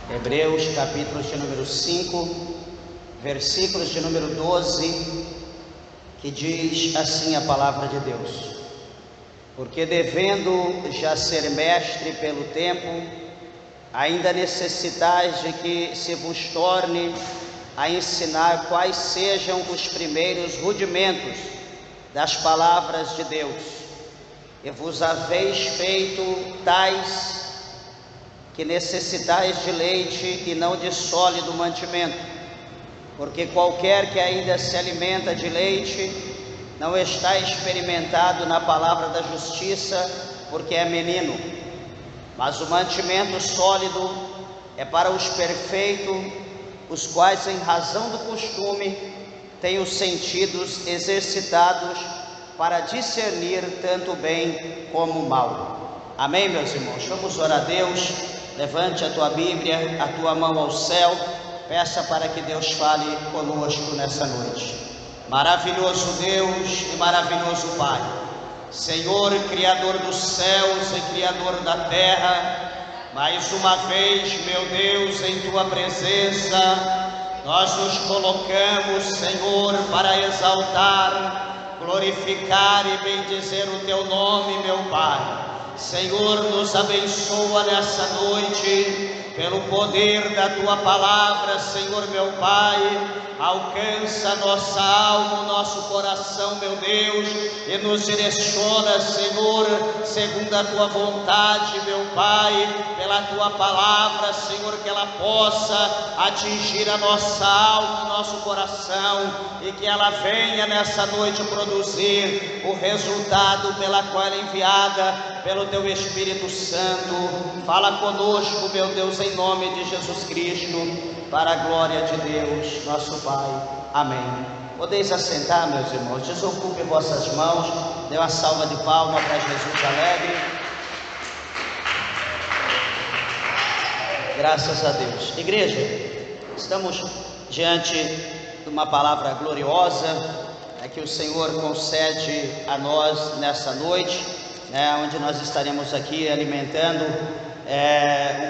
Hebreus, capítulo de número 5, versículos de número 12, que diz assim a palavra de Deus: porque devendo já ser mestre pelo tempo, ainda necessitais de que se vos torne a ensinar quais sejam os primeiros rudimentos das palavras de Deus, e vos haveis feito tais que necessitais de leite e não de sólido mantimento, porque qualquer que ainda se alimenta de leite não está experimentado na palavra da justiça, porque é menino. Mas o mantimento sólido é para os perfeitos, os quais, em razão do costume, têm os sentidos exercitados para discernir tanto o bem como o mal. Amém, meus irmãos? Vamos orar a Deus. Levante a tua Bíblia, a tua mão ao céu, peça para que Deus fale conosco nessa noite. Maravilhoso Deus e maravilhoso Pai, Senhor, Criador dos céus e Criador da terra, mais uma vez, meu Deus, em tua presença, nós nos colocamos, Senhor, para exaltar, glorificar e bendizer o teu nome, meu Pai. Senhor, nos abençoa nessa noite, pelo poder da tua palavra, Senhor meu Pai, alcança nossa alma, o nosso coração, meu Deus, e nos direciona, Senhor, segundo a tua vontade, meu Pai, pela tua palavra, Senhor, que ela possa atingir a nossa alma, o nosso coração, e que ela venha nessa noite produzir o resultado pela qual ela é enviada pelo teu Espírito Santo. Fala conosco, meu Deus, em nome de Jesus Cristo, para a glória de Deus, nosso Pai. Amém. Podeis assentar, meus irmãos, desocupe vossas mãos, dê uma salva de palmas para Jesus alegre. Graças a Deus. Igreja, estamos diante de uma palavra gloriosa, que o Senhor concede a nós nessa noite, onde nós estaremos aqui alimentando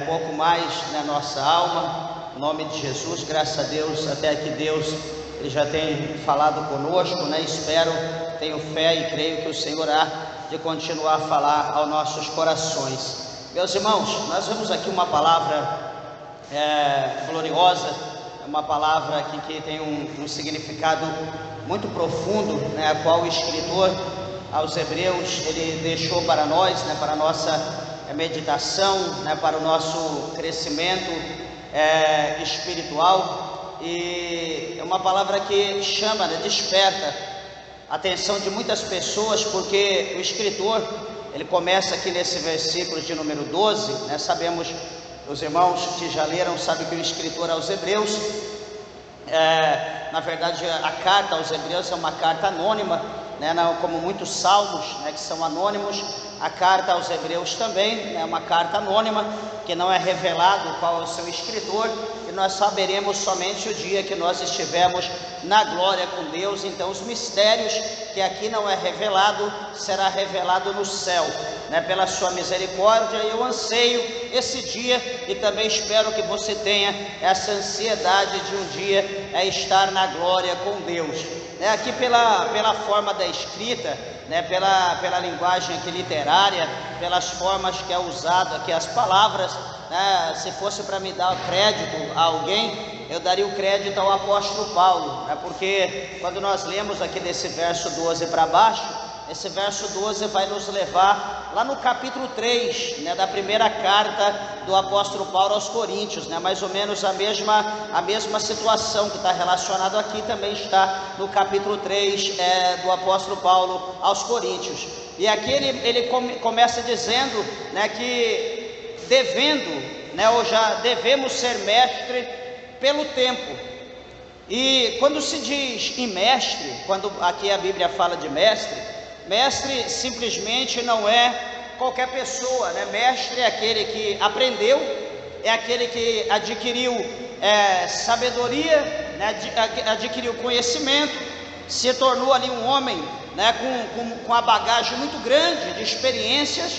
um pouco mais na nossa alma, em nome de Jesus. Graças a Deus, até aqui Deus Ele já tem falado conosco, Espero, tenho fé e creio que o Senhor há de continuar a falar aos nossos corações. Meus irmãos, nós vemos aqui uma palavra gloriosa, uma palavra que tem um significado muito profundo, a qual o escritor aos Hebreus ele deixou para nós, para a nossa meditação, para o nosso crescimento espiritual. E é uma palavra que chama, desperta a atenção de muitas pessoas, porque o escritor ele começa aqui nesse versículo de número 12, sabemos, os irmãos que já leram sabem que o escritor aos Hebreus, na verdade a carta aos Hebreus é uma carta anônima, como muitos salmos, que são anônimos. A carta aos Hebreus também é uma carta anônima, que não é revelado qual é o seu escritor, e nós saberemos somente o dia que nós estivermos na glória com Deus. Então os mistérios que aqui não é revelado, será revelado no céu, pela sua misericórdia. E eu anseio esse dia, e também espero que você tenha essa ansiedade de um dia estar na glória com Deus. Aqui pela forma da escrita, pela linguagem aqui literária, pelas formas que é usado aqui as palavras, se fosse para me dar crédito a alguém, eu daria o crédito ao apóstolo Paulo, porque quando nós lemos aqui desse verso 12 para baixo, esse verso 12 vai nos levar lá no capítulo 3, da primeira carta do apóstolo Paulo aos Coríntios, mais ou menos a mesma situação que está relacionado aqui, também está no capítulo 3 do apóstolo Paulo aos Coríntios. E aqui ele começa dizendo, que devendo, ou já devemos ser mestre pelo tempo. E quando se diz em mestre, quando aqui a Bíblia fala de mestre simplesmente não é qualquer pessoa, Mestre é aquele que aprendeu, é aquele que adquiriu sabedoria, adquiriu conhecimento, se tornou ali um homem, com a bagagem muito grande de experiências,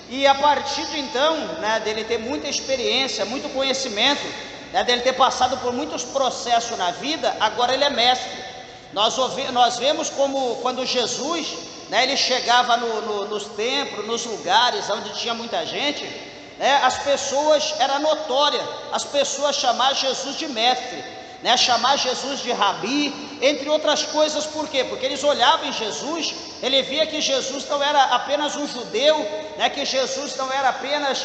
E a partir de então, né, dele ter muita experiência, muito conhecimento, né, dele ter passado por muitos processos na vida, agora ele é mestre. Nós vemos como quando Jesus, né, ele chegava nos templos, nos lugares onde tinha muita gente, né, as pessoas, era notória, as pessoas chamar Jesus de mestre, né, chamar Jesus de rabi, entre outras coisas. Por quê? Porque eles olhavam em Jesus, ele via que Jesus não era apenas um judeu, né, que Jesus não era apenas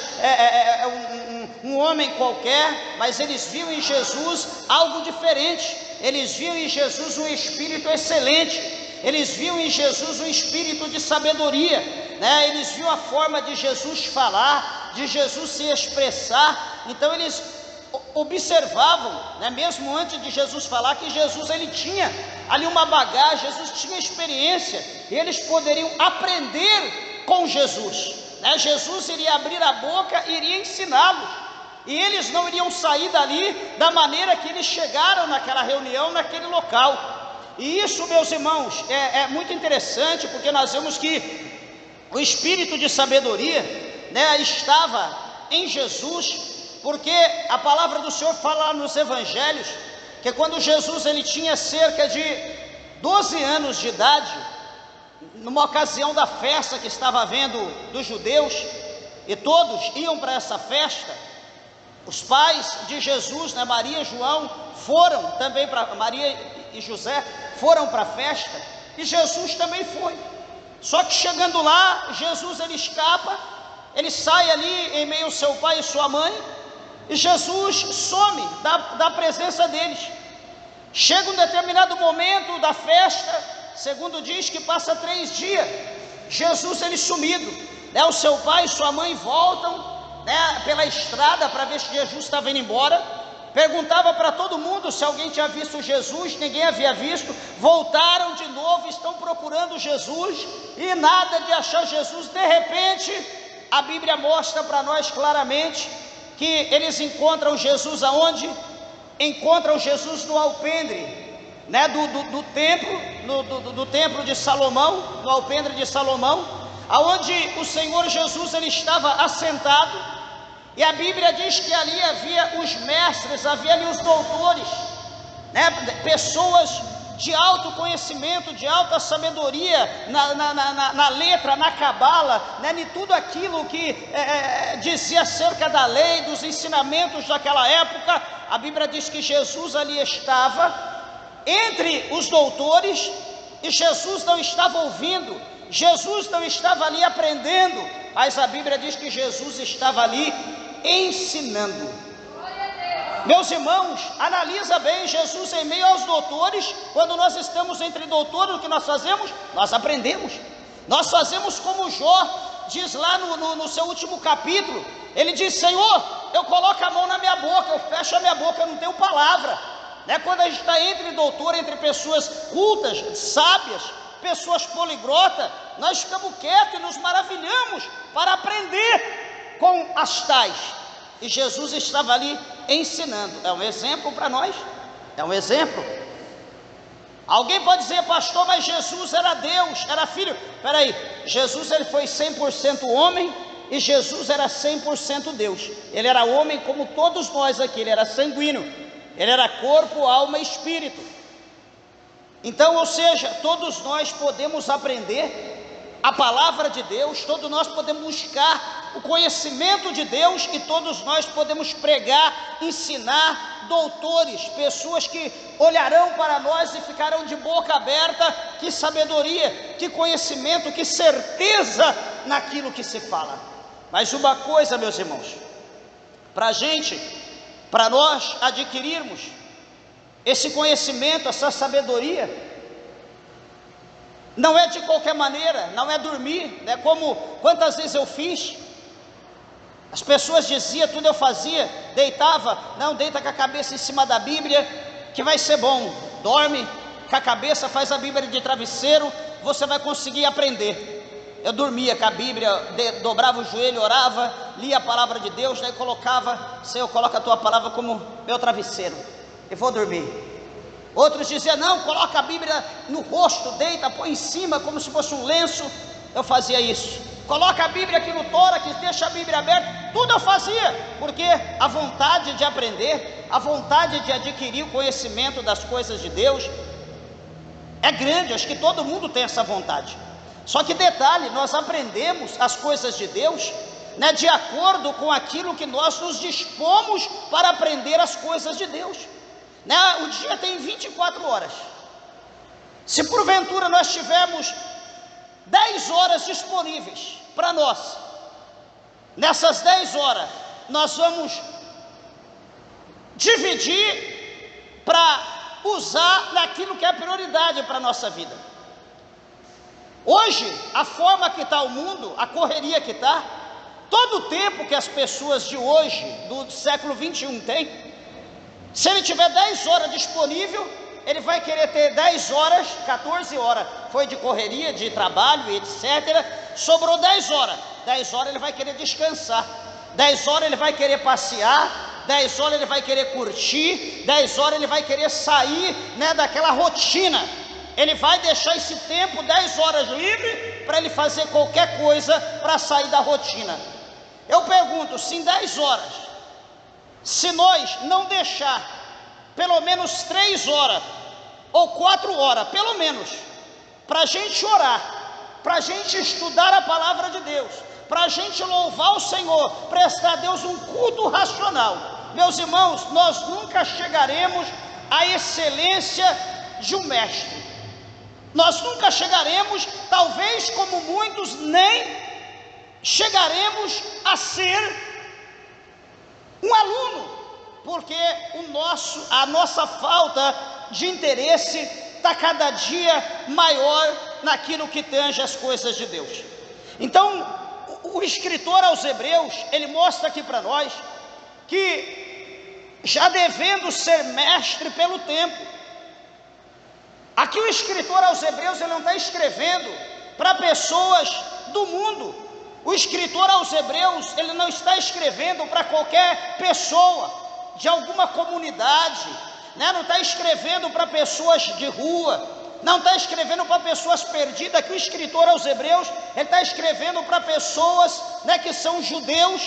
um homem qualquer, mas eles viam em Jesus algo diferente, eles viam em Jesus um espírito excelente, eles viam em Jesus um espírito de sabedoria, né, eles viam a forma de Jesus falar, de Jesus se expressar. Então eles observavam, né, mesmo antes de Jesus falar, que Jesus ele tinha ali uma bagagem, Jesus tinha experiência, e eles poderiam aprender com Jesus, né? Jesus iria abrir a boca e iria ensiná-los, e eles não iriam sair dali da maneira que eles chegaram naquela reunião, naquele local. E isso, meus irmãos, é muito interessante, porque nós vemos que o espírito de sabedoria, né, estava em Jesus, porque a palavra do Senhor fala nos evangelhos, que quando Jesus ele tinha cerca de 12 anos de idade, numa ocasião da festa que estava havendo dos judeus, e todos iam para essa festa, os pais de Jesus, né, Maria e João, foram também para, Maria e José, foram para a festa, e Jesus também foi. Só que chegando lá, Jesus ele escapa, ele sai ali em meio ao seu pai e sua mãe, e Jesus some da presença deles. Chega um determinado momento da festa, segundo diz que passa 3 dias, Jesus ele sumido, né? O seu pai e sua mãe voltam, né, pela estrada para ver se Jesus estava indo embora, perguntava para todo mundo se alguém tinha visto Jesus, ninguém havia visto, voltaram de novo, estão procurando Jesus, e nada de achar Jesus. De repente, a Bíblia mostra para nós claramente que eles encontram Jesus aonde? Encontram Jesus no alpendre, né, do templo, do templo de Salomão, no alpendre de Salomão, aonde o Senhor Jesus ele estava assentado, e a Bíblia diz que ali havia os mestres, havia ali os doutores, né, pessoas de alto conhecimento, de alta sabedoria na letra, na cabala, né, em tudo aquilo que dizia acerca da lei, dos ensinamentos daquela época. A Bíblia diz que Jesus ali estava entre os doutores, e Jesus não estava ouvindo, Jesus não estava ali aprendendo, mas a Bíblia diz que Jesus estava ali ensinando. Meus irmãos, analisa bem, Jesus em meio aos doutores. Quando nós estamos entre doutores, o que nós fazemos? Nós aprendemos. Nós fazemos como Jó diz lá no seu último capítulo. Ele diz: Senhor, eu coloco a mão na minha boca, eu fecho a minha boca, eu não tenho palavra, né? Quando a gente está entre doutor, entre pessoas cultas, sábias, pessoas poliglotas, nós ficamos quietos e nos maravilhamos para aprender com as tais. E Jesus estava ali ensinando. É um exemplo para nós, é um exemplo. Alguém pode dizer: pastor, mas Jesus era Deus, era filho. Espera aí, Jesus ele foi 100% homem, e Jesus era 100% Deus. Ele era homem como todos nós aqui, ele era sanguíneo, ele era corpo, alma e espírito. Então, ou seja, todos nós podemos aprender a palavra de Deus, todos nós podemos buscar o conhecimento de Deus, e todos nós podemos pregar, ensinar, doutores, pessoas que olharão para nós e ficarão de boca aberta. Que sabedoria, que conhecimento, que certeza naquilo que se fala. Mas uma coisa, meus irmãos, para nós adquirirmos esse conhecimento, essa sabedoria, não é de qualquer maneira, não é dormir, né? Como quantas vezes eu fiz, as pessoas diziam, tudo eu fazia, deitava, não, deita com a cabeça em cima da Bíblia, que vai ser bom, dorme com a cabeça, faz a Bíblia de travesseiro, você vai conseguir aprender. Eu dormia com a Bíblia, dobrava o joelho, orava, lia a palavra de Deus, daí colocava: Senhor, coloca a tua palavra como meu travesseiro, e vou dormir. Outros diziam: não, coloca a Bíblia no rosto, deita, põe em cima como se fosse um lenço. Eu fazia isso, coloca a Bíblia aqui no tórax, deixa a Bíblia aberta, tudo eu fazia, porque a vontade de aprender, a vontade de adquirir o conhecimento das coisas de Deus é grande. Acho que todo mundo tem essa vontade. Só que detalhe, nós aprendemos as coisas de Deus, né, de acordo com aquilo que nós nos dispomos para aprender as coisas de Deus, né? O dia tem 24 horas. Se porventura nós tivermos 10 horas disponíveis para nós, nessas 10 horas nós vamos dividir para usar naquilo que é prioridade para a nossa vida. Hoje, a forma que está o mundo, a correria que está, todo o tempo que as pessoas de hoje, do século 21 têm, se ele tiver 10 horas disponível, ele vai querer ter 10 horas, 14 horas, foi de correria, de trabalho, etc. Sobrou 10 horas, 10 horas ele vai querer descansar, 10 horas ele vai querer passear, 10 horas ele vai querer curtir, 10 horas ele vai querer sair, né, daquela rotina. Ele vai deixar esse tempo, 10 horas livre, para ele fazer qualquer coisa para sair da rotina. Eu pergunto, se em 10 horas, se nós não deixar pelo menos 3 horas ou 4 horas, pelo menos, para a gente orar, para a gente estudar a palavra de Deus, para a gente louvar o Senhor, prestar a Deus um culto racional, meus irmãos, nós nunca chegaremos à excelência de um mestre. Nós nunca chegaremos, talvez como muitos, nem chegaremos a ser um aluno, porque a nossa falta de interesse está cada dia maior naquilo que tange as coisas de Deus. Então, o escritor aos Hebreus, ele mostra aqui para nós, que já devendo ser mestre pelo tempo, aqui o escritor aos Hebreus, ele não está escrevendo para pessoas do mundo. O escritor aos Hebreus, ele não está escrevendo para qualquer pessoa de alguma comunidade, né? Não está escrevendo para pessoas de rua, não está escrevendo para pessoas perdidas. Aqui o escritor aos Hebreus, ele está escrevendo para pessoas, né, que são judeus,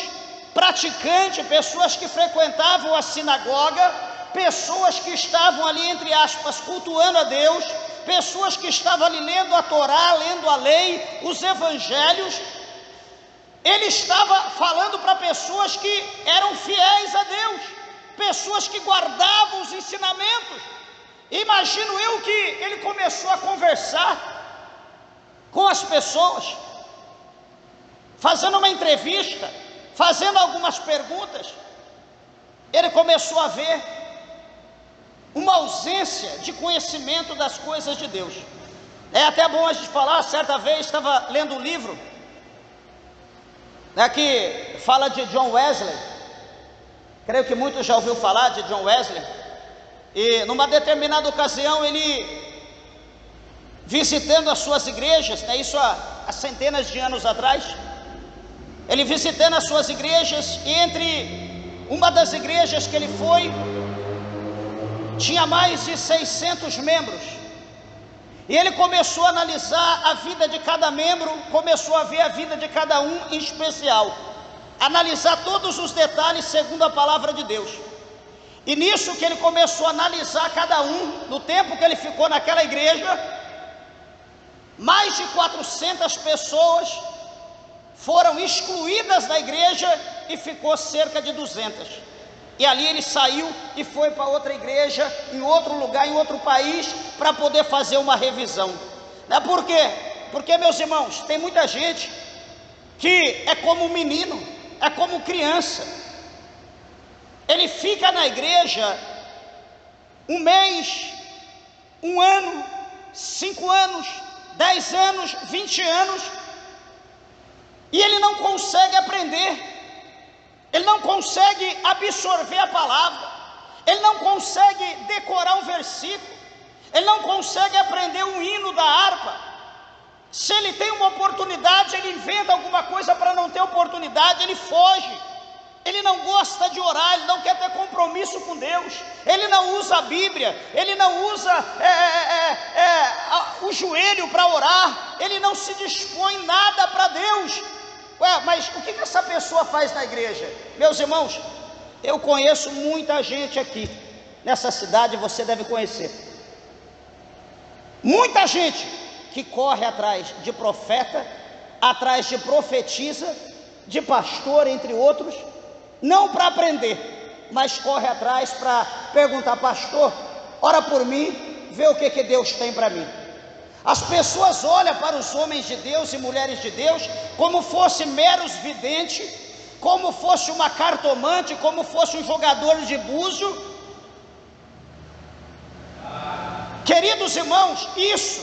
praticantes, pessoas que frequentavam a sinagoga, pessoas que estavam ali, entre aspas, cultuando a Deus, pessoas que estavam ali lendo a Torá, lendo a lei, os evangelhos. Ele estava falando para pessoas que eram fiéis a Deus, pessoas que guardavam os ensinamentos. Imagino eu que ele começou a conversar com as pessoas, fazendo uma entrevista, fazendo algumas perguntas. Ele começou a ver uma ausência de conhecimento das coisas de Deus. É até bom a gente falar, certa vez estava lendo um livro, né, que fala de John Wesley. Creio que muitos já ouviram falar de John Wesley. E numa determinada ocasião, ele visitando as suas igrejas, né, isso há centenas de anos atrás, ele visitando as suas igrejas, e entre uma das igrejas que ele foi, tinha mais de 600 membros, e ele começou a analisar a vida de cada membro, começou a ver a vida de cada um em especial, analisar todos os detalhes segundo a palavra de Deus. E nisso que ele começou a analisar cada um, no tempo que ele ficou naquela igreja, mais de 400 pessoas foram excluídas da igreja e ficou cerca de 200. E ali ele saiu e foi para outra igreja, em outro lugar, em outro país, para poder fazer uma revisão. Por quê? Porque, meus irmãos, tem muita gente que é como um menino, é como criança. Ele fica na igreja 1 mês, 1 ano, 5 anos, 10 anos, 20 anos, e ele não consegue aprender. Ele não consegue absorver a palavra, ele não consegue decorar um versículo, ele não consegue aprender um hino da harpa. Se ele tem uma oportunidade, ele inventa alguma coisa para não ter oportunidade, ele foge. Ele não gosta de orar, ele não quer ter compromisso com Deus, ele não usa a Bíblia, ele não usa o joelho para orar, ele não se dispõe nada para Deus. Ué, mas o que essa pessoa faz na igreja? Meus irmãos, eu conheço muita gente aqui, nessa cidade você deve conhecer, muita gente que corre atrás de profeta, atrás de profetisa, de pastor, entre outros, não para aprender, mas corre atrás para perguntar: pastor, ora por mim, vê o que Deus tem para mim. As pessoas olham para os homens de Deus e mulheres de Deus como fossem meros videntes, como fosse uma cartomante, como fosse um jogador de búzio. Queridos irmãos, isso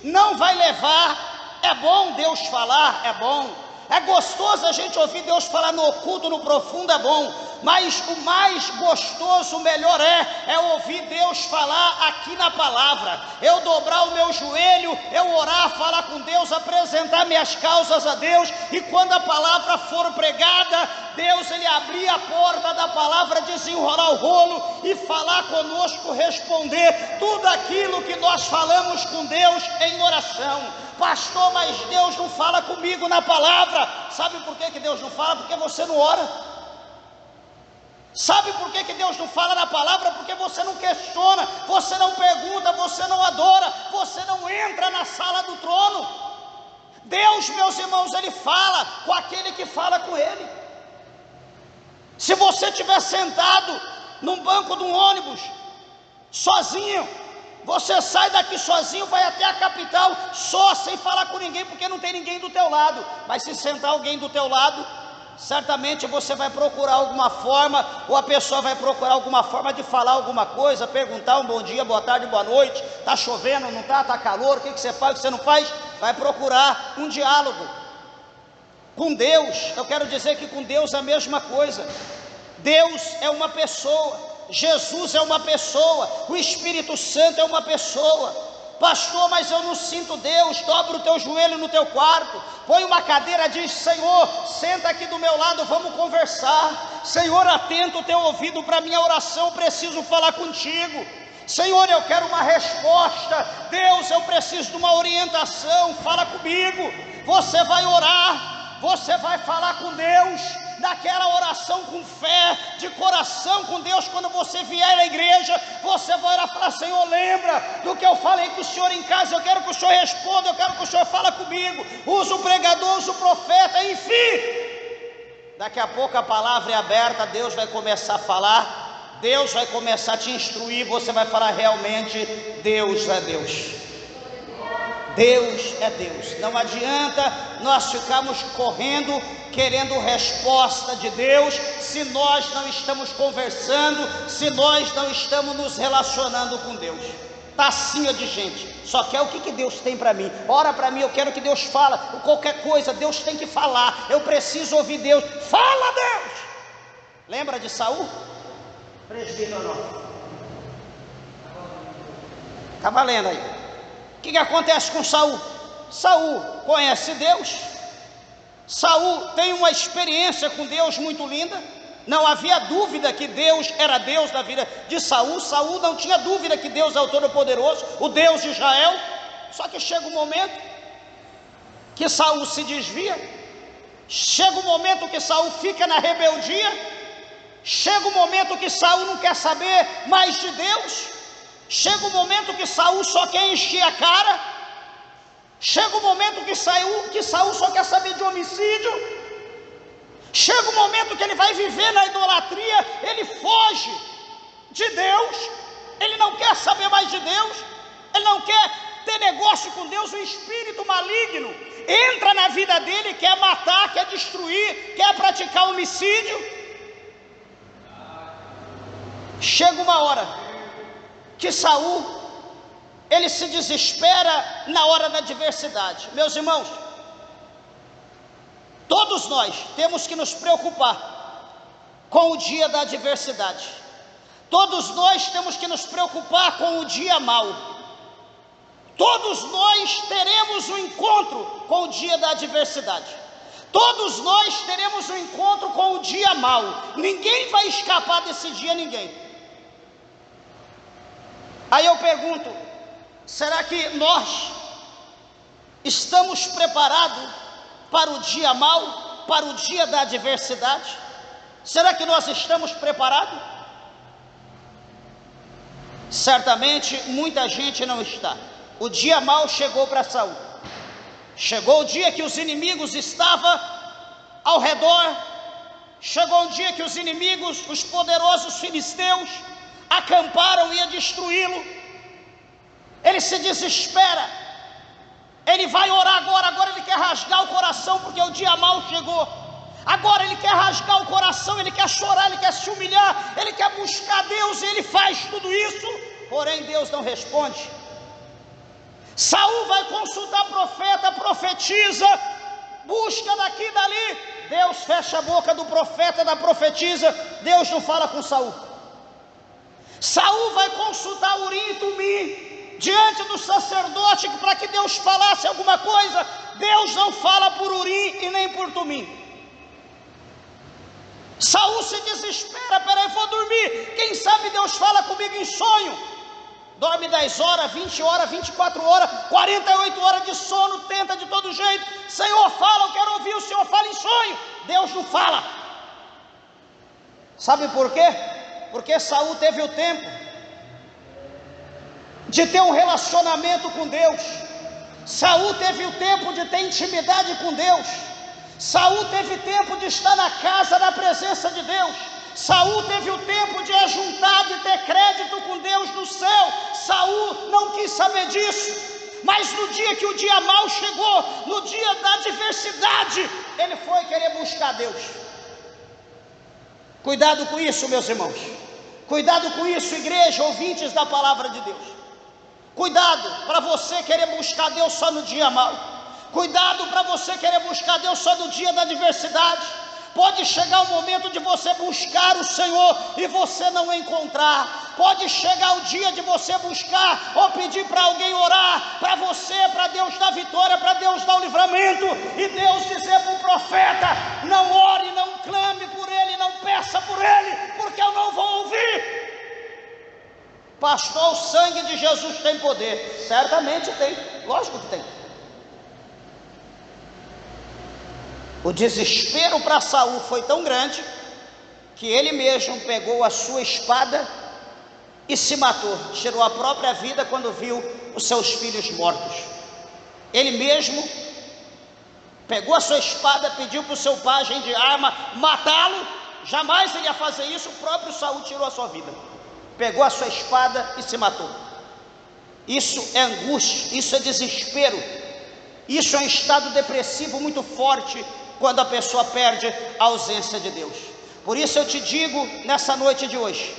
não vai levar. É bom Deus falar, é bom, é gostoso a gente ouvir Deus falar no oculto, no profundo, é bom, mas o mais gostoso, o melhor é ouvir Deus falar aqui na palavra. Eu dobrar o meu joelho, eu orar, falar com Deus, apresentar minhas causas a Deus, e quando a palavra for pregada, Deus, ele abrir a porta da palavra, desenrolar o rolo e falar conosco, responder tudo aquilo que nós falamos com Deus em oração. Pastor, mas Deus não fala comigo na palavra. Sabe por que Deus não fala? Porque você não ora. Sabe por que Deus não fala na palavra? Porque você não questiona, você não pergunta, você não adora, você não entra na sala do trono. Deus, meus irmãos, ele fala com aquele que fala com ele. Se você estiver sentado num banco de um ônibus, sozinho, você sai daqui sozinho, vai até a capital, só, sem falar com ninguém, porque não tem ninguém do teu lado. Mas se sentar alguém do teu lado, certamente você vai procurar alguma forma, ou a pessoa vai procurar alguma forma de falar alguma coisa, perguntar um bom dia, boa tarde, boa noite, está chovendo, não está, está calor, o que você faz, o que você não faz? Vai procurar um diálogo. Com Deus, eu quero dizer que com Deus é a mesma coisa. Deus é uma pessoa, Jesus é uma pessoa, o Espírito Santo é uma pessoa. Pastor, mas eu não sinto Deus. Dobra o teu joelho no teu quarto, põe uma cadeira, diz: Senhor, senta aqui do meu lado, vamos conversar. Senhor, atenta o teu ouvido para a minha oração, preciso falar contigo. Senhor, eu quero uma resposta. Deus, eu preciso de uma orientação, fala comigo. Você vai orar, você vai falar com Deus, daquela oração com fé, de coração com Deus. Quando você vier à igreja, você vai orar e falar: Senhor, lembra do que eu falei com o Senhor em casa, eu quero que o Senhor responda, eu quero que o Senhor fale comigo. Usa o pregador, usa o profeta, enfim. Daqui a pouco a palavra é aberta, Deus vai começar a falar, Deus vai começar a te instruir, você vai falar: realmente Deus é Deus. Deus é Deus. Não adianta nós ficarmos correndo, querendo resposta de Deus, se nós não estamos conversando, se nós não estamos nos relacionando com Deus. Está acima de gente, só quer o que Deus tem para mim. Ora para mim, eu quero que Deus fale, qualquer coisa, Deus tem que falar, eu preciso ouvir Deus. Fala, Deus! Lembra de Saul? Presbítero não. Está valendo aí. O que acontece com Saul? Saul conhece Deus, Saul tem uma experiência com Deus muito linda. Não havia dúvida que Deus era Deus na vida de Saul. Saul não tinha dúvida que Deus é o Todo-Poderoso, o Deus de Israel. Só que chega um momento que Saul se desvia, chega um momento que Saul fica na rebeldia, chega um momento que Saul não quer saber mais de Deus, chega um momento que Saul só quer encher a cara, chega um momento que Saul só quer saber de homicídio, chega um momento que ele vai viver na idolatria, ele foge de Deus, ele não quer saber mais de Deus, ele não quer ter negócio com Deus. O espírito maligno entra na vida dele, quer matar, quer destruir, quer praticar homicídio. Chega uma hora que Saul, ele se desespera na hora da adversidade. Meus irmãos, todos nós temos que nos preocupar com o dia da adversidade. Todos nós temos que nos preocupar com o dia mau. Todos nós teremos um encontro com o dia da adversidade. Todos nós teremos um encontro com o dia mau. Ninguém vai escapar desse dia, ninguém. Aí eu pergunto, Será que nós estamos preparados para o dia mau, para o dia da adversidade? Será que nós estamos preparados? Certamente muita gente não está. O dia mau chegou para Saul. Chegou o dia que os inimigos estavam ao redor. Chegou o dia que os inimigos, os poderosos filisteus, acamparam e ia destruí-lo. Ele se desespera. Ele vai orar agora ele quer rasgar o coração, porque o dia mau chegou. Agora ele quer rasgar o coração, ele quer chorar, ele quer se humilhar, ele quer buscar Deus, e ele faz tudo isso, porém Deus não responde. Saul vai consultar profeta, profetiza, busca daqui e dali. Deus fecha a boca do profeta, da profetisa. Deus não fala com Saul. Saul vai consultar Urim e Tumim diante do sacerdote para que Deus falasse alguma coisa. Deus não fala por Urim e nem por Tumim. Saul se desespera, peraí, vou dormir, quem sabe Deus fala comigo em sonho. Dorme 10 horas, 20 horas, 24 horas, 48 horas de sono, tenta de todo jeito. Senhor, fala, eu quero ouvir, o Senhor fala em sonho. Deus não fala. Sabe por quê? Porque Saul teve o tempo de ter um relacionamento com Deus. Saul teve o tempo de ter intimidade com Deus. Saul teve tempo de estar na casa, na presença de Deus. Saul teve o tempo de ajuntar, de ter crédito com Deus no céu. Saul não quis saber disso. Mas no dia que o dia mau chegou, no dia da adversidade, ele foi querer buscar Deus. Cuidado com isso, meus irmãos. Cuidado com isso, igreja, ouvintes da palavra de Deus. Cuidado para você querer buscar Deus só no dia mau. Cuidado para você querer buscar Deus só no dia da adversidade. Pode chegar o momento de você buscar o Senhor e você não encontrar. Pode chegar o dia de você buscar ou pedir para alguém orar para você, para Deus dar vitória, para Deus dar o livramento, e Deus dizer para o profeta: não ore, não clame por ele, não peça por ele, porque eu não vou ouvir. Pastor, o sangue de Jesus tem poder. Certamente tem, lógico que tem. O desespero para Saul foi tão grande que ele mesmo pegou a sua espada e se matou, tirou a própria vida quando viu os seus filhos mortos. Ele mesmo pegou a sua espada, pediu para o seu pajem de arma matá-lo. Jamais ele ia fazer isso. O próprio Saul tirou a sua vida, pegou a sua espada e se matou. Isso é angústia, isso é desespero, isso é um estado depressivo muito forte quando a pessoa perde a ausência de Deus. Por isso eu te digo nessa noite de hoje,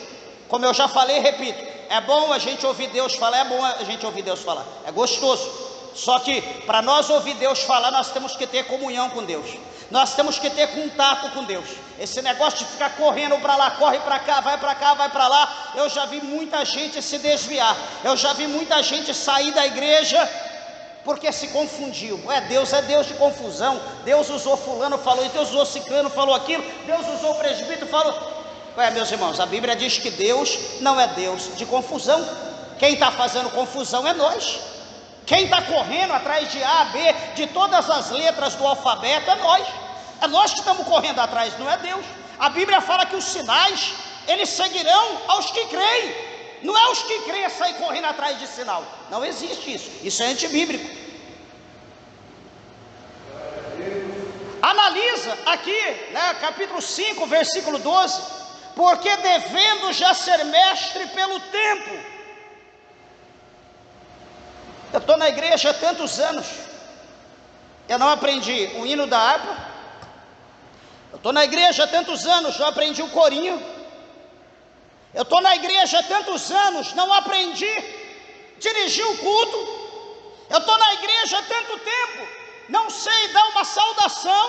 como eu já falei, repito, é bom a gente ouvir Deus falar, é bom a gente ouvir Deus falar, é gostoso. Só que para nós ouvir Deus falar, nós temos que ter comunhão com Deus, nós temos que ter contato com Deus. Esse negócio de ficar correndo para lá, corre para cá, vai para lá, eu já vi muita gente se desviar, eu já vi muita gente sair da igreja porque se confundiu. Deus é Deus de confusão. Deus usou fulano, falou isso, Deus usou ciclano, falou aquilo, Deus usou o presbítero, falou. Meus irmãos, a Bíblia diz que Deus não é Deus de confusão. Quem está fazendo confusão é nós. Quem está correndo atrás de A, B, de todas as letras do alfabeto é nós. É nós que estamos correndo atrás, não é Deus. A Bíblia fala que os sinais, eles seguirão aos que creem. Não é os que creem sair correndo atrás de sinal. Não existe isso. Isso é antibíblico. Analisa aqui, capítulo 5, versículo 12. Porque devendo já ser mestre pelo tempo. Eu estou na igreja há tantos anos. Eu não aprendi o hino da harpa. Eu estou na igreja há tantos anos, não aprendi o corinho. Eu estou na igreja há tantos anos, não aprendi a dirigir o culto. Eu estou na igreja há tanto tempo, não sei dar uma saudação.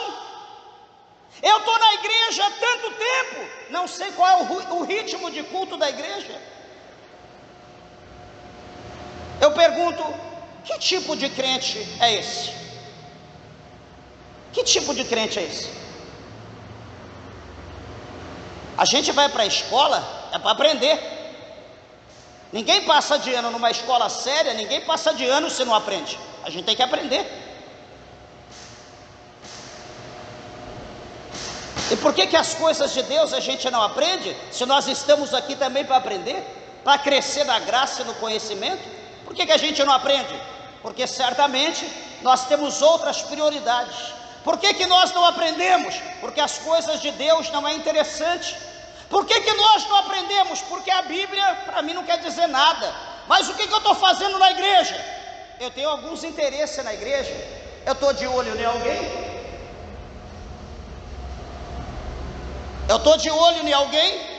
Eu estou na igreja há tanto tempo, não sei qual é o ritmo de culto da igreja. Eu pergunto, que tipo de crente é esse? Que tipo de crente é esse? A gente vai para a escola, é para aprender. Ninguém passa de ano numa escola séria, ninguém passa de ano se não aprende. A gente tem que aprender. E por que as coisas de Deus a gente não aprende, se nós estamos aqui também para aprender, para crescer na graça e no conhecimento? Por que a gente não aprende? Porque certamente nós temos outras prioridades. Por que nós não aprendemos? Porque as coisas de Deus não é interessante. Por que nós não aprendemos? Porque a Bíblia para mim não quer dizer nada. Mas o que eu estou fazendo na igreja? Eu tenho alguns interesses na igreja. Eu estou de olho em alguém? Eu estou de olho em alguém?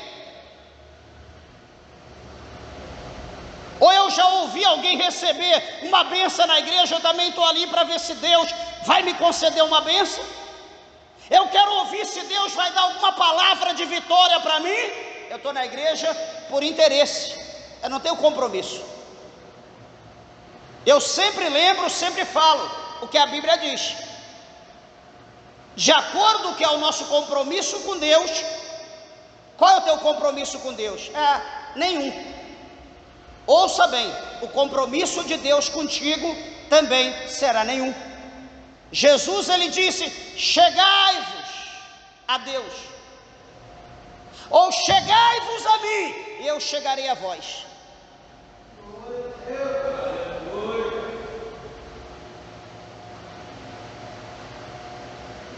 Ou eu já ouvi alguém receber uma bênção na igreja, eu também estou ali para ver se Deus vai me conceder uma bênção? Eu quero ouvir se Deus vai dar alguma palavra de vitória para mim. Eu estou na igreja por interesse, eu não tenho compromisso. Eu sempre lembro, sempre falo o que a Bíblia diz. De acordo com o que é o nosso compromisso com Deus. Qual é o teu compromisso com Deus? Nenhum. Ouça bem, o compromisso de Deus contigo também será nenhum. Jesus, ele disse: chegai-vos a Deus, ou chegai-vos a mim, e eu chegarei a vós.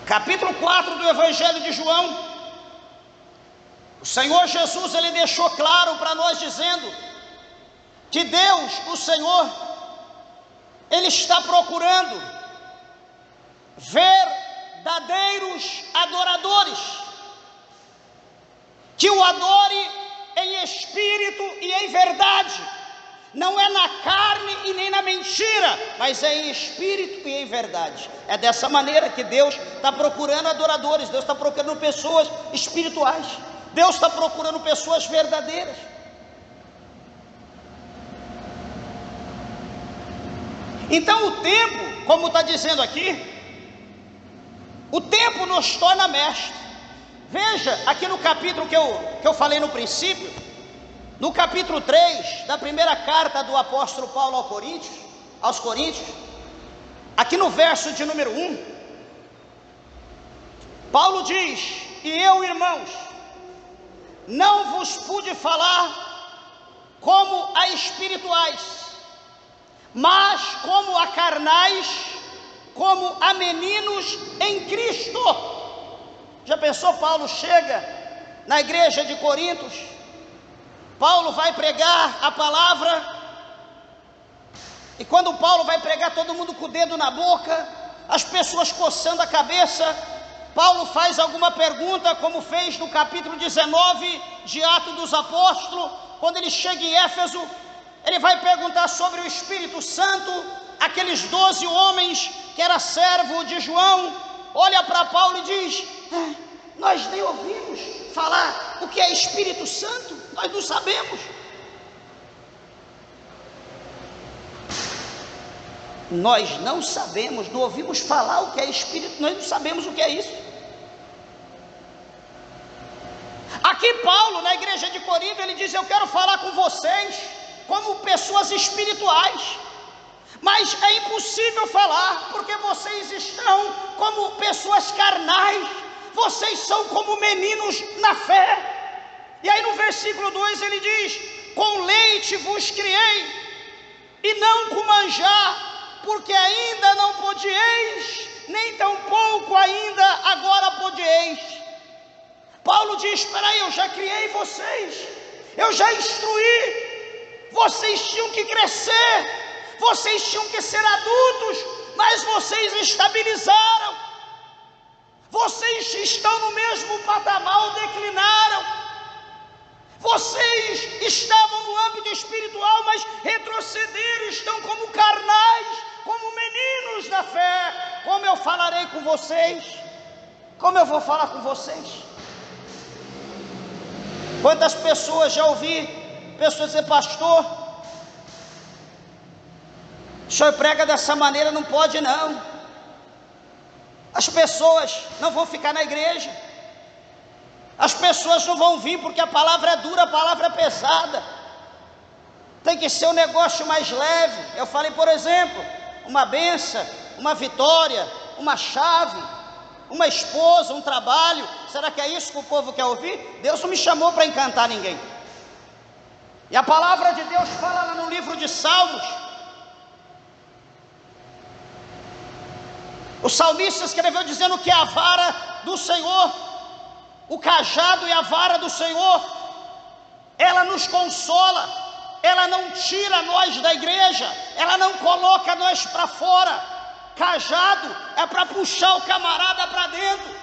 Capítulo 4 do Evangelho de João, o Senhor Jesus, ele deixou claro para nós, dizendo que Deus, o Senhor, ele está procurando verdadeiros adoradores, que o adore em espírito e em verdade. Não é na carne e nem na mentira, mas é em espírito e em verdade. É dessa maneira que Deus está procurando adoradores. Deus está procurando pessoas espirituais. Deus está procurando pessoas verdadeiras. Então o tempo, como está dizendo aqui, o tempo nos torna mestre. Veja, aqui no capítulo que eu falei no princípio, no capítulo 3 da primeira carta do apóstolo Paulo aos Coríntios, aqui no verso de número 1, Paulo diz: e eu, irmãos, não vos pude falar como a espirituais, mas como a carnais, como a meninos em Cristo. Já pensou? Paulo chega na igreja de Corintos, Paulo vai pregar a palavra, e quando Paulo vai pregar, todo mundo com o dedo na boca, as pessoas coçando a cabeça. Paulo faz alguma pergunta, como fez no capítulo 19 de Atos dos Apóstolos, quando ele chega em Éfeso, ele vai perguntar sobre o Espírito Santo. Aqueles 12 homens que era servo de João, olha para Paulo e diz: nós nem ouvimos falar o que é Espírito Santo, nós não sabemos. Nós não sabemos, não ouvimos falar o que é Espírito, nós não sabemos o que é isso. Aqui Paulo, na igreja de Corinto, ele diz: eu quero falar com vocês como pessoas espirituais, mas é impossível falar, porque vocês estão como pessoas carnais, vocês são como meninos na fé. E aí no versículo 2 ele diz: com leite vos criei, e não com manjar, porque ainda não podieis, nem tampouco ainda agora podieis. Paulo diz: espera aí, eu já criei vocês, eu já instruí, vocês tinham que crescer, vocês tinham que ser adultos, mas vocês estabilizaram, vocês estão no mesmo patamar ou declinaram, vocês estavam no âmbito espiritual, mas retrocederam, estão como carnais, como meninos na fé. Como eu falarei com vocês? Como eu vou falar com vocês? Quantas pessoas já ouvi pessoas dizer: pastor, o senhor prega dessa maneira, não pode não, as pessoas não vão ficar na igreja, as pessoas não vão vir porque a palavra é dura, a palavra é pesada. tem que ser um negócio mais leve. Eu falei, por exemplo, uma benção, uma vitória, uma chave, uma esposa, um trabalho. Será que é isso que o povo quer ouvir? Deus não me chamou para encantar ninguém. E a palavra de Deus fala lá no livro de Salmos. O salmista escreveu dizendo que a vara do Senhor, o cajado e a vara do Senhor, ela nos consola, ela não tira nós da igreja, ela não coloca nós para fora. Cajado é para puxar o camarada para dentro,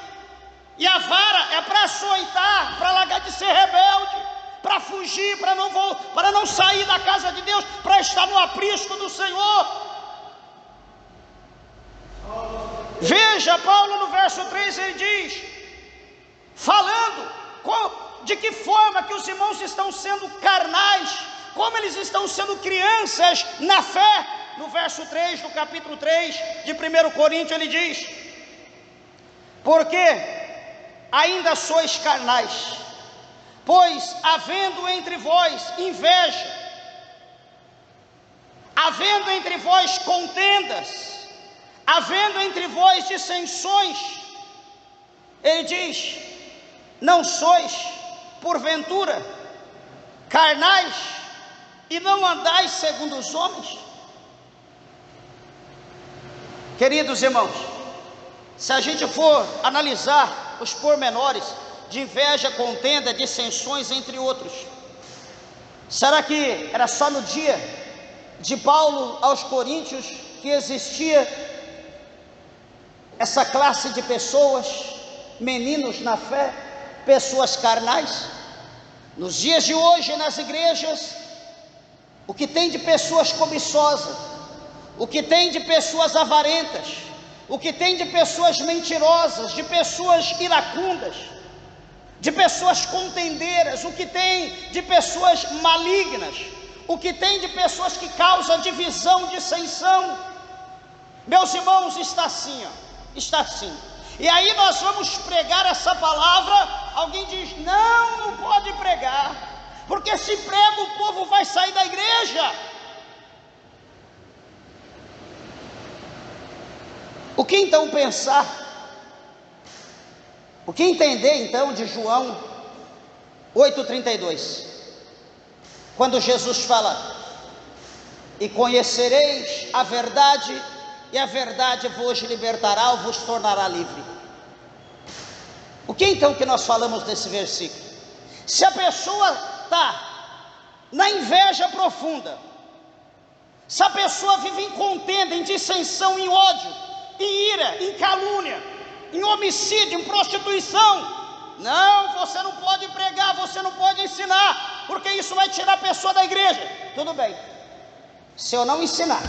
e a vara é para açoitar, para largar de ser rebelde, para fugir, para não sair da casa de Deus, para estar no aprisco do Senhor. Veja, Paulo no verso 3 ele diz, falando de que forma que os irmãos estão sendo carnais, como eles estão sendo crianças na fé. No verso 3 do capítulo 3 de 1 Coríntios ele diz, porque ainda sois carnais, pois havendo entre vós inveja, havendo entre vós contendas, havendo entre vós dissensões, ele diz, não sois porventura carnais e não andais segundo os homens? Queridos irmãos, se a gente for analisar os pormenores de inveja, contenda, dissensões, entre outros, será que era só no dia de Paulo aos Coríntios que existia essa classe de pessoas, meninos na fé, pessoas carnais? Nos dias de hoje, nas igrejas, o que tem de pessoas cobiçosas, o que tem de pessoas avarentas, o que tem de pessoas mentirosas, de pessoas iracundas, de pessoas contendeiras, o que tem de pessoas malignas, o que tem de pessoas que causam divisão, dissensão. Meus irmãos, está assim, está assim. E aí nós vamos pregar essa palavra, alguém diz, não pode pregar, porque se prega o povo vai sair da igreja. O que então pensar? O que entender então de João 8,32? Quando Jesus fala, e conhecereis a verdade, e a verdade vos libertará ou vos tornará livre. O que então que nós falamos desse versículo? Se a pessoa está na inveja profunda, se a pessoa vive em contenda, em dissensão, em ódio, em ira, em calúnia, em homicídio, em prostituição, não, você não pode pregar, você não pode ensinar, porque isso vai tirar a pessoa da igreja. Tudo bem, se eu não ensinar,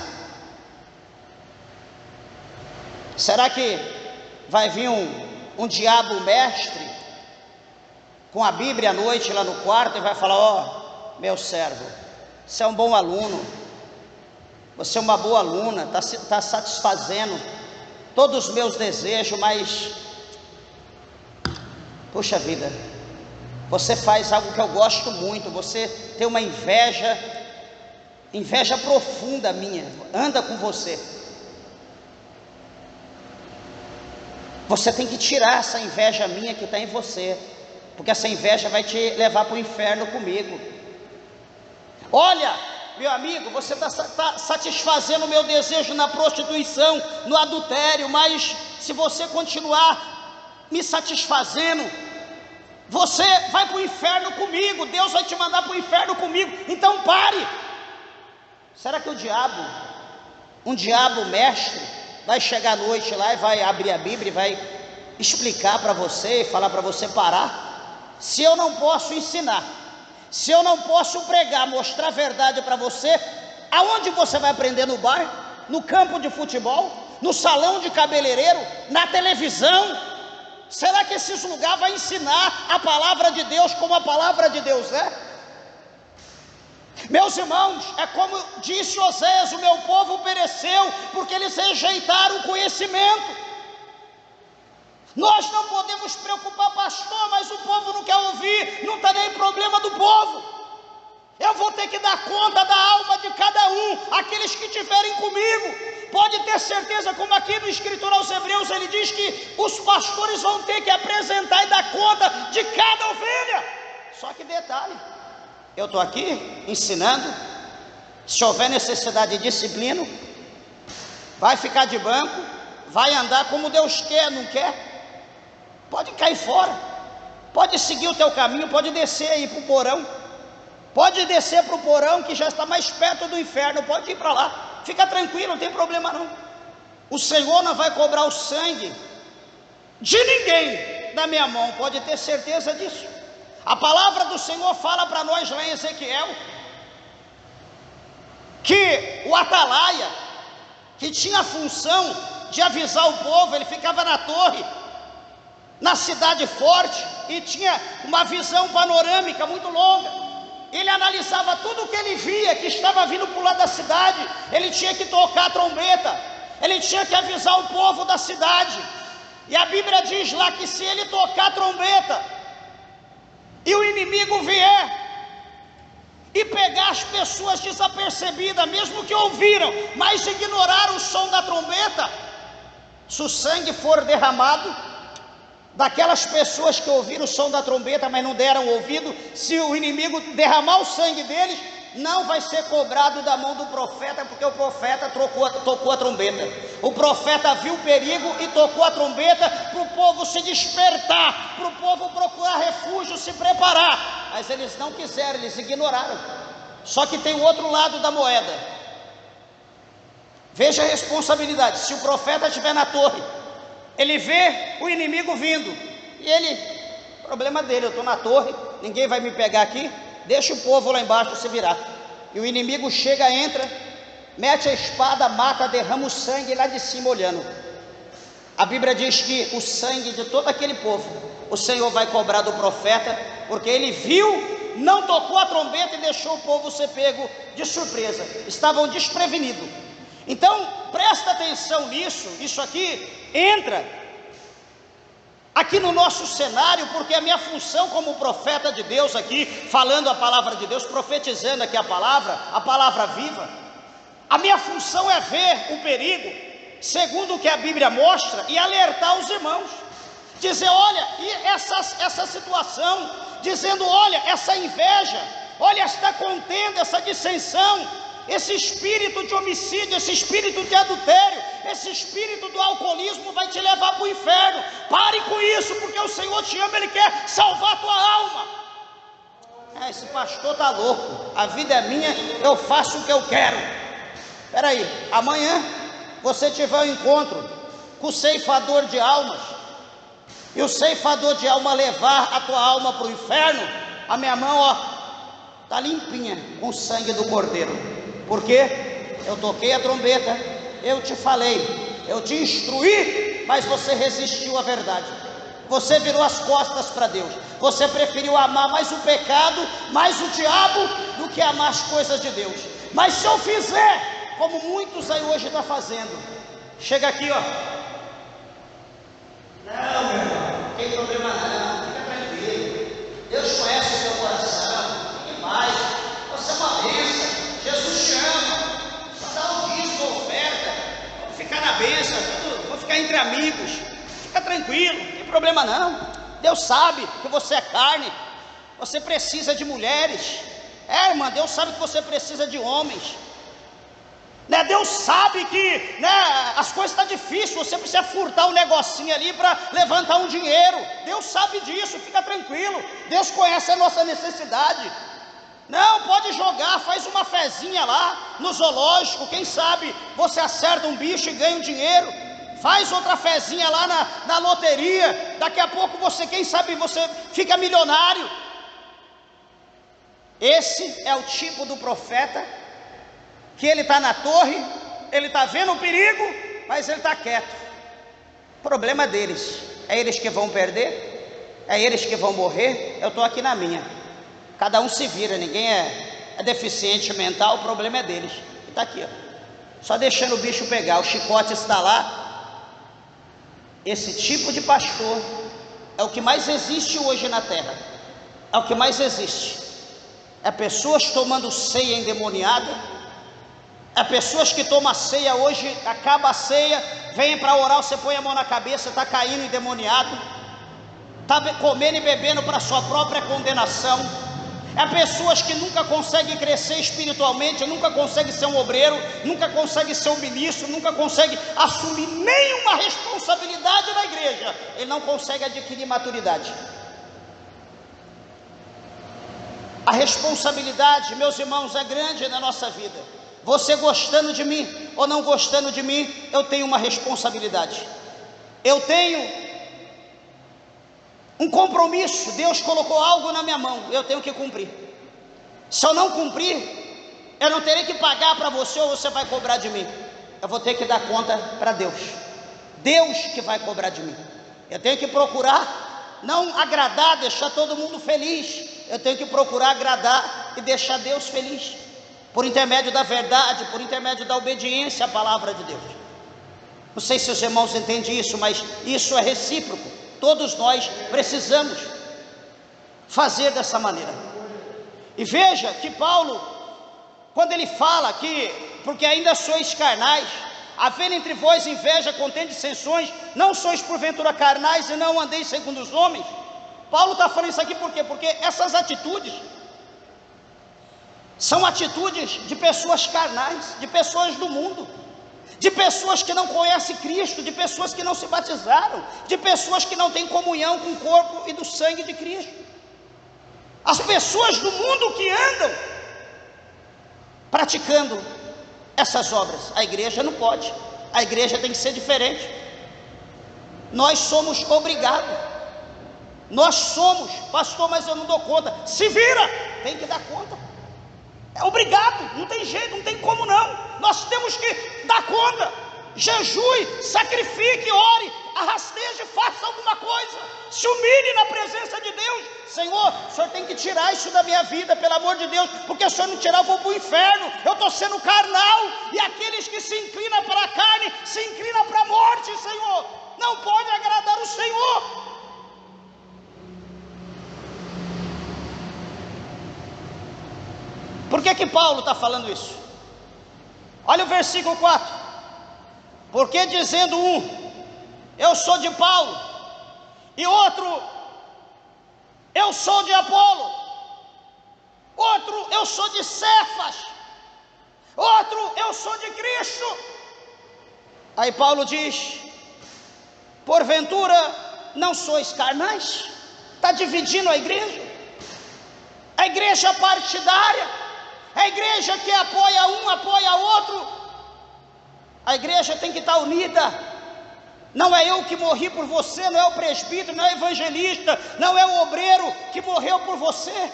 será que vai vir um diabo mestre com a Bíblia à noite lá no quarto e vai falar, ó, meu servo, você é um bom aluno, você é uma boa aluna, está satisfazendo todos os meus desejos, mas puxa vida, você faz algo que eu gosto muito, você tem uma inveja profunda minha, anda com você. Você tem que tirar essa inveja minha que está em você, porque essa inveja vai te levar para o inferno comigo. Olha, meu amigo, você está satisfazendo o meu desejo na prostituição, no adultério, mas se você continuar me satisfazendo, você vai para o inferno comigo, Deus vai te mandar para o inferno comigo, então pare. Será que um diabo mestre, vai chegar à noite lá e vai abrir a Bíblia e vai explicar para você e falar para você parar? Se eu não posso ensinar, se eu não posso pregar, mostrar a verdade para você, aonde você vai aprender? No bar? No campo de futebol? No salão de cabeleireiro? Na televisão? Será que esses lugares vão ensinar a palavra de Deus como a palavra de Deus é? Meus irmãos, é como disse Oséias, o meu povo pereceu porque eles rejeitaram o conhecimento. Nós não podemos preocupar, pastor, mas o povo não quer ouvir, não está nem problema do povo. Eu vou ter que dar conta da alma de cada um, aqueles que estiverem comigo. Pode ter certeza, como aqui no escritor aos Hebreus ele diz que os pastores vão ter que apresentar e dar conta de cada ovelha. Só que detalhe, eu estou aqui ensinando, se houver necessidade de disciplina, vai ficar de banco, vai andar como Deus quer, não quer, pode cair fora, pode seguir o teu caminho, pode descer aí para o porão, pode descer para o porão que já está mais perto do inferno, pode ir para lá. Fica tranquilo, não tem problema não. O Senhor não vai cobrar o sangue de ninguém da minha mão, pode ter certeza disso. A palavra do Senhor fala para nós lá em Ezequiel que o atalaia, que tinha a função de avisar o povo, ele ficava na torre, na cidade forte, e tinha uma visão panorâmica muito longa. Ele analisava tudo o que ele via que estava vindo para o lado da cidade. Ele tinha que tocar a trombeta, ele tinha que avisar o povo da cidade. E a Bíblia diz lá que se ele tocar a trombeta e o inimigo vier e pegar as pessoas desapercebidas, mesmo que ouviram, mas ignoraram o som da trombeta, se o sangue for derramado daquelas pessoas que ouviram o som da trombeta, mas não deram ouvido, se o inimigo derramar o sangue deles, não vai ser cobrado da mão do profeta, porque o profeta tocou a trombeta. O profeta viu o perigo e tocou a trombeta para o povo se despertar, para o povo procurar refúgio, se preparar. Mas eles não quiseram, eles ignoraram. Só que tem o outro lado da moeda. Veja a responsabilidade. Se o profeta estiver na torre, ele vê o inimigo vindo, e ele, problema dele, eu estou na torre, ninguém vai me pegar aqui, deixa o povo lá embaixo se virar. E o inimigo chega, entra, mete a espada, mata, derrama o sangue lá de cima olhando. A Bíblia diz que o sangue de todo aquele povo, o Senhor vai cobrar do profeta, porque ele viu, não tocou a trombeta e deixou o povo ser pego de surpresa, estavam desprevenidos. Então, presta atenção nisso, isso aqui entra aqui no nosso cenário, porque a minha função como profeta de Deus aqui, falando a palavra de Deus, profetizando aqui a palavra viva, a minha função é ver o perigo, segundo o que a Bíblia mostra, e alertar os irmãos, dizer, olha, e essa situação, dizendo, olha, essa inveja, olha esta contenda, essa dissensão, esse espírito de homicídio, esse espírito de adultério, esse espírito do alcoolismo vai te levar para o inferno. Pare com isso, porque o Senhor te ama, Ele quer salvar a tua alma. Esse pastor está louco, a vida é minha, eu faço o que eu quero. Espera aí, amanhã você tiver um encontro com o ceifador de almas, e o ceifador de alma levar a tua alma para o inferno, a minha mão, ó, está limpinha com o sangue do Cordeiro. Porque eu toquei a trombeta, eu te falei, eu te instruí, mas você resistiu à verdade. Você virou as costas para Deus. Você preferiu amar mais o pecado, mais o diabo, do que amar as coisas de Deus. Mas se eu fizer, como muitos aí hoje estão fazendo, chega aqui, ó. Não, meu irmão, não tem problema não, fica tranquilo. Deus conhece o seu coração, fique mais. Você é uma bênção. Jesus te ama, só dá o dízimo, oferta, vamos ficar na bênção, vamos ficar entre amigos, fica tranquilo, não tem problema não. Deus sabe que você é carne, você precisa de mulheres, irmã, Deus sabe que você precisa de homens, né? Deus sabe que, né, as coisas estão difíceis, você precisa furtar um negocinho ali para levantar um dinheiro, Deus sabe disso, fica tranquilo, Deus conhece a nossa necessidade. Não, pode jogar, faz uma fezinha lá no zoológico, quem sabe você acerta um bicho e ganha um dinheiro, faz outra fezinha lá na loteria, daqui a pouco você, quem sabe você fica milionário. Esse é o tipo do profeta, que ele está na torre, ele está vendo o perigo, mas ele está quieto. O problema é deles, é eles que vão perder, é eles que vão morrer, eu estou aqui na minha. Cada um se vira, ninguém é deficiente mental, o problema é deles. E está aqui, ó, só deixando o bicho pegar, o chicote está lá. Esse tipo de pastor é o que mais existe hoje na terra, é o que mais existe. é pessoas tomando ceia endemoniada, é pessoas que tomam a ceia hoje, acaba a ceia, vem para orar, você põe a mão na cabeça, está caindo endemoniado, está comendo e bebendo para sua própria condenação. É pessoas que nunca conseguem crescer espiritualmente, nunca conseguem ser um obreiro, nunca conseguem ser um ministro, nunca conseguem assumir nenhuma responsabilidade na igreja. Ele não consegue adquirir maturidade. A responsabilidade, meus irmãos, é grande na nossa vida. Você gostando de mim ou não gostando de mim, eu tenho uma responsabilidade. Eu tenho um compromisso. Deus colocou algo na minha mão, eu tenho que cumprir. Se eu não cumprir, eu não terei que pagar para você ou você vai cobrar de mim. Eu vou ter que dar conta para Deus. Deus que vai cobrar de mim. Eu tenho que procurar não agradar, deixar todo mundo feliz. Eu tenho que procurar agradar e deixar Deus feliz, por intermédio da verdade, por intermédio da obediência à palavra de Deus. Não sei se os irmãos entendem isso, mas isso é recíproco. Todos nós precisamos fazer dessa maneira. E veja que Paulo, quando ele fala que, porque ainda sois carnais, havendo entre vós inveja, contenda e dissensões, não sois porventura carnais e não andeis segundo os homens. Paulo está falando isso aqui por quê? Porque essas atitudes são atitudes de pessoas carnais, de pessoas do mundo, de pessoas que não conhecem Cristo, de pessoas que não se batizaram, de pessoas que não têm comunhão com o corpo e do sangue de Cristo. As pessoas do mundo que andam praticando essas obras, a igreja não pode, a igreja tem que ser diferente. Nós somos obrigados, nós somos, pastor, mas eu não dou conta. Se vira, tem que dar conta. É obrigado, não tem jeito, não tem como não. Nós temos que dar conta. Jejue, sacrifique, ore, arrasteje, faça alguma coisa. Se humilhe na presença de Deus. Senhor, o Senhor tem que tirar isso da minha vida, pelo amor de Deus, porque se o Senhor não tirar eu vou para o inferno. Eu estou sendo carnal. E aqueles que se inclinam para a carne, se inclinam para a morte, Senhor. Não pode agradar o Senhor. Por que Paulo está falando isso? Olha o versículo 4. Porque dizendo um, eu sou de Paulo, e outro, eu sou de Apolo, outro, eu sou de Cefas, outro, eu sou de Cristo. Aí Paulo diz, porventura não sois carnais? Está dividindo a igreja partidária, a igreja que apoia um, apoia outro. A igreja tem que estar unida. Não é eu que morri por você, não é o presbítero, não é o evangelista, não é o obreiro que morreu por você.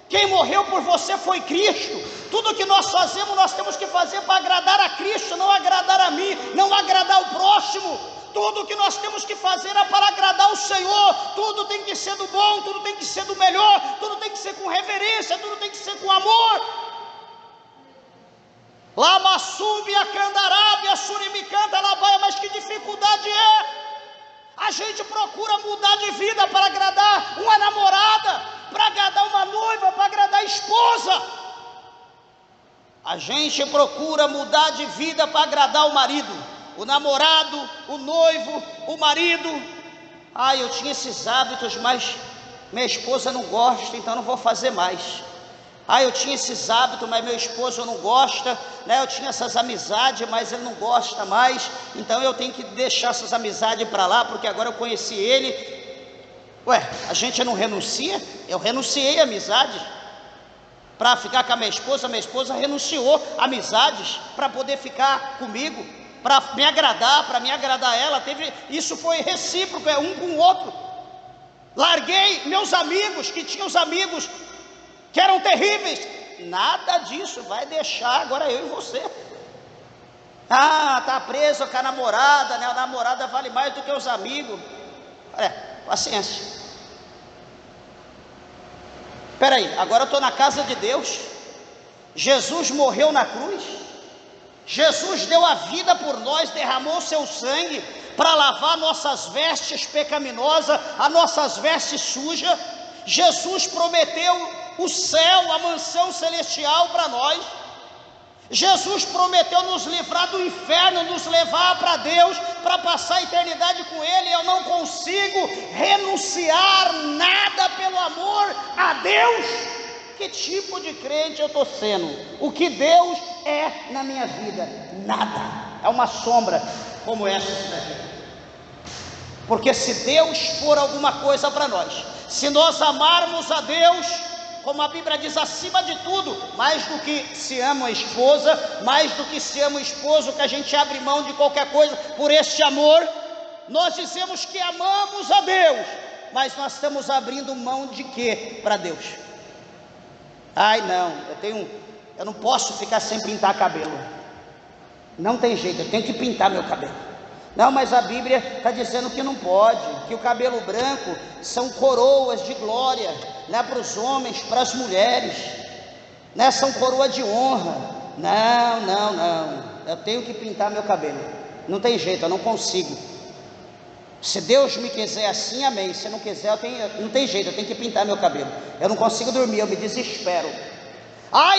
Quem morreu por você foi Cristo. Tudo que nós fazemos, nós temos que fazer para agradar a Cristo, não agradar a mim, não agradar o próximo. Tudo que nós temos que fazer é para agradar o Senhor. Tudo tem que ser do bom, tudo tem que ser do melhor, tudo tem que ser com reverência, tudo tem que ser com amor. Lama sube a candarábia, surimicanta labaia, mas que dificuldade é? A gente procura mudar de vida para agradar uma namorada, para agradar uma noiva, para agradar a esposa. A gente procura mudar de vida para agradar o marido, o namorado, o noivo, o marido. Eu tinha esses hábitos, mas minha esposa não gosta, então não vou fazer mais. Eu tinha esses hábitos, mas meu esposo não gosta, né? Eu tinha essas amizades, mas ele não gosta mais, então eu tenho que deixar essas amizades para lá, porque agora eu conheci ele. A gente não renuncia? Eu renunciei a amizades para ficar com a minha esposa renunciou a amizades para poder ficar comigo, para me agradar ela. Isso foi recíproco, um com o outro. Larguei meus amigos, que tinham os amigos que eram terríveis. Nada disso, vai deixar agora eu e você. Tá preso com a namorada, né? A namorada vale mais do que os amigos. Paciência. Espera aí, agora eu estou na casa de Deus. Jesus morreu na cruz. Jesus deu a vida por nós, derramou o seu sangue para lavar nossas vestes pecaminosas, as nossas vestes sujas. Jesus prometeu o céu, a mansão celestial para nós. Jesus prometeu nos livrar do inferno, nos levar para Deus, para passar a eternidade com Ele. Eu não consigo renunciar nada pelo amor a Deus. Que tipo de crente eu estou sendo? O que Deus é na minha vida? Nada. É uma sombra como essa daqui. Porque se Deus for alguma coisa para nós, se nós amarmos a Deus, como a Bíblia diz, acima de tudo, mais do que se ama a esposa, mais do que se ama o esposo, que a gente abre mão de qualquer coisa por este amor, nós dizemos que amamos a Deus, mas nós estamos abrindo mão de quê para Deus? Ai não, eu não posso ficar sem pintar cabelo, não tem jeito, eu tenho que pintar meu cabelo. Não, mas a Bíblia está dizendo que não pode, que o cabelo branco são coroas de glória, né, para os homens, para as mulheres, né, são coroa de honra. Não, eu tenho que pintar meu cabelo, não tem jeito, eu não consigo. Se Deus me quiser assim, amém. Se não quiser, não tem jeito, eu tenho que pintar meu cabelo. Eu não consigo dormir, eu me desespero.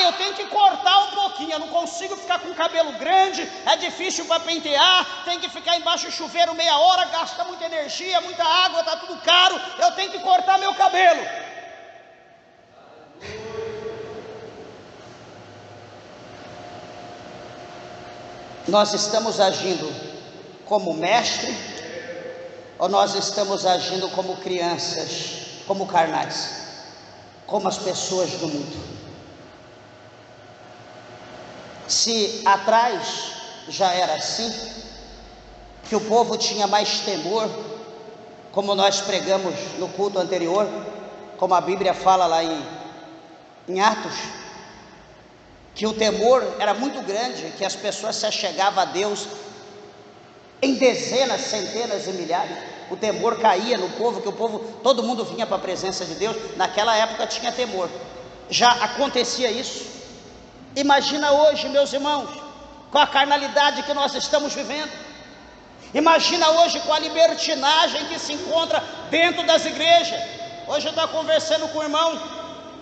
Eu tenho que cortar um pouquinho, eu não consigo ficar com o cabelo grande, é difícil para pentear, tem que ficar embaixo do chuveiro meia hora, gasta muita energia, muita água, está tudo caro, eu tenho que cortar meu cabelo. Nós estamos agindo como mestre, ou nós estamos agindo como crianças, como carnais, como as pessoas do mundo? Se atrás já era assim, que o povo tinha mais temor, como nós pregamos no culto anterior, como a Bíblia fala lá em Atos, que o temor era muito grande, que as pessoas se achegavam a Deus em dezenas, centenas e milhares. O temor caía no povo, que todo mundo vinha para a presença de Deus. Naquela época tinha temor, já acontecia isso. Imagina hoje, meus irmãos, com a carnalidade que nós estamos vivendo. Imagina hoje com a libertinagem que se encontra dentro das igrejas. Hoje eu estava conversando com o irmão,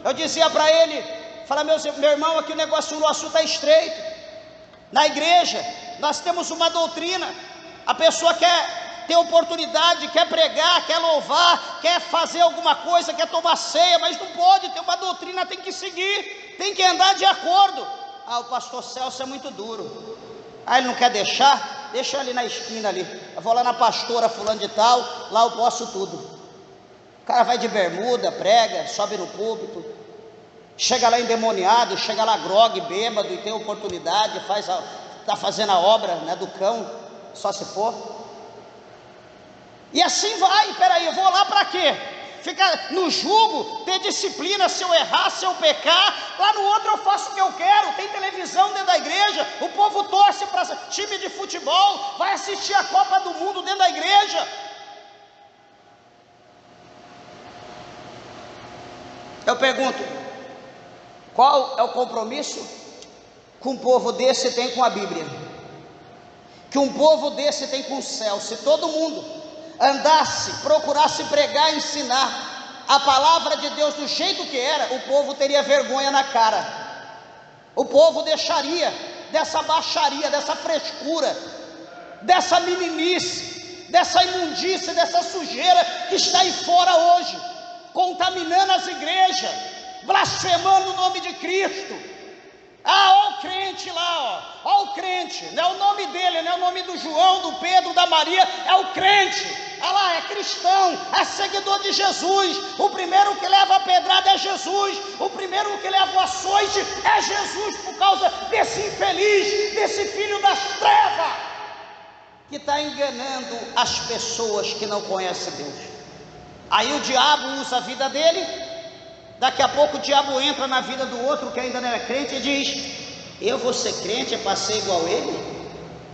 eu dizia para ele, fala, meu irmão, aqui o negócio nosso está estreito. Na igreja nós temos uma doutrina, a pessoa quer ter oportunidade, quer pregar, quer louvar, quer fazer alguma coisa, quer tomar ceia, mas não pode, tem uma doutrina, tem que seguir, tem que andar de acordo. O pastor Celso é muito duro, ele não quer deixar, deixa ali na esquina ali, eu vou lá na pastora fulano de tal, lá eu posso tudo. O cara vai de bermuda, prega, sobe no púlpito, chega lá endemoniado, chega lá grogue, bêbado, e tem oportunidade, está fazendo a obra, né, do cão, só se for. E assim vai. Peraí, eu vou lá para quê? Ficar no jugo, ter disciplina, se eu errar, se eu pecar. Lá no outro eu faço o que eu quero. Tem televisão dentro da igreja, o povo torce para time de futebol, vai assistir a Copa do Mundo dentro da igreja. Eu pergunto, qual é o compromisso que um povo desse tem com a Bíblia? Que um povo desse tem com o céu? Se todo mundo andasse, procurasse pregar, ensinar a palavra de Deus do jeito que era, o povo teria vergonha na cara. O povo deixaria dessa baixaria, dessa frescura, dessa meninice, dessa imundícia, dessa sujeira que está aí fora hoje, contaminando as igrejas, blasfemando o nome de Cristo. Olha o crente lá, olha o crente, não é o nome dele, não é o nome do João, do Pedro, da Maria, é o crente. Olha lá, é cristão, é seguidor de Jesus. O primeiro que leva a pedrada é Jesus, o primeiro que leva o açoite é Jesus, por causa desse infeliz, desse filho das trevas, que está enganando as pessoas que não conhecem Deus. Aí o diabo usa a vida dele. Daqui a pouco o diabo entra na vida do outro que ainda não é crente e diz: eu vou ser crente, é para ser igual ele?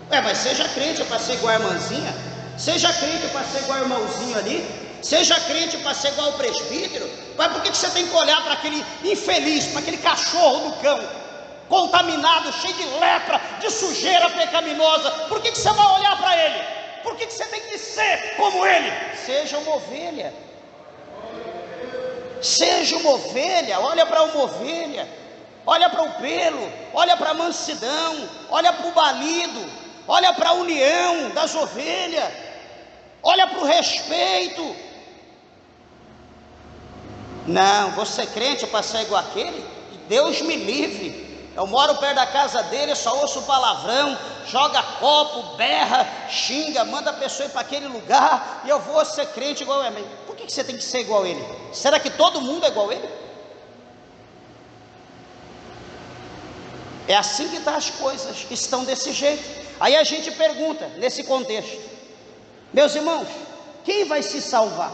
Mas seja crente, é para ser igual a irmãzinha. Seja crente, é para ser igual o irmãozinho ali. Seja crente, é para ser igual o presbítero. Mas por que você tem que olhar para aquele infeliz, para aquele cachorro do cão, contaminado, cheio de lepra, de sujeira pecaminosa? Por que você vai olhar para ele? Por que você tem que ser como ele? Seja uma ovelha. Seja uma ovelha, olha para uma ovelha, olha para o pelo, olha para a mansidão, olha para o balido, olha para a união das ovelhas, olha para o respeito. Não, você crente para ser igual aquele? Deus me livre. Eu moro perto da casa dele, só ouço palavrão, joga copo, berra, xinga, manda a pessoa ir para aquele lugar, e eu vou ser crente igual a ele. Por que você tem que ser igual a ele? Será que todo mundo é igual a ele? É assim que as coisas estão desse jeito. Aí a gente pergunta, nesse contexto, meus irmãos, quem vai se salvar?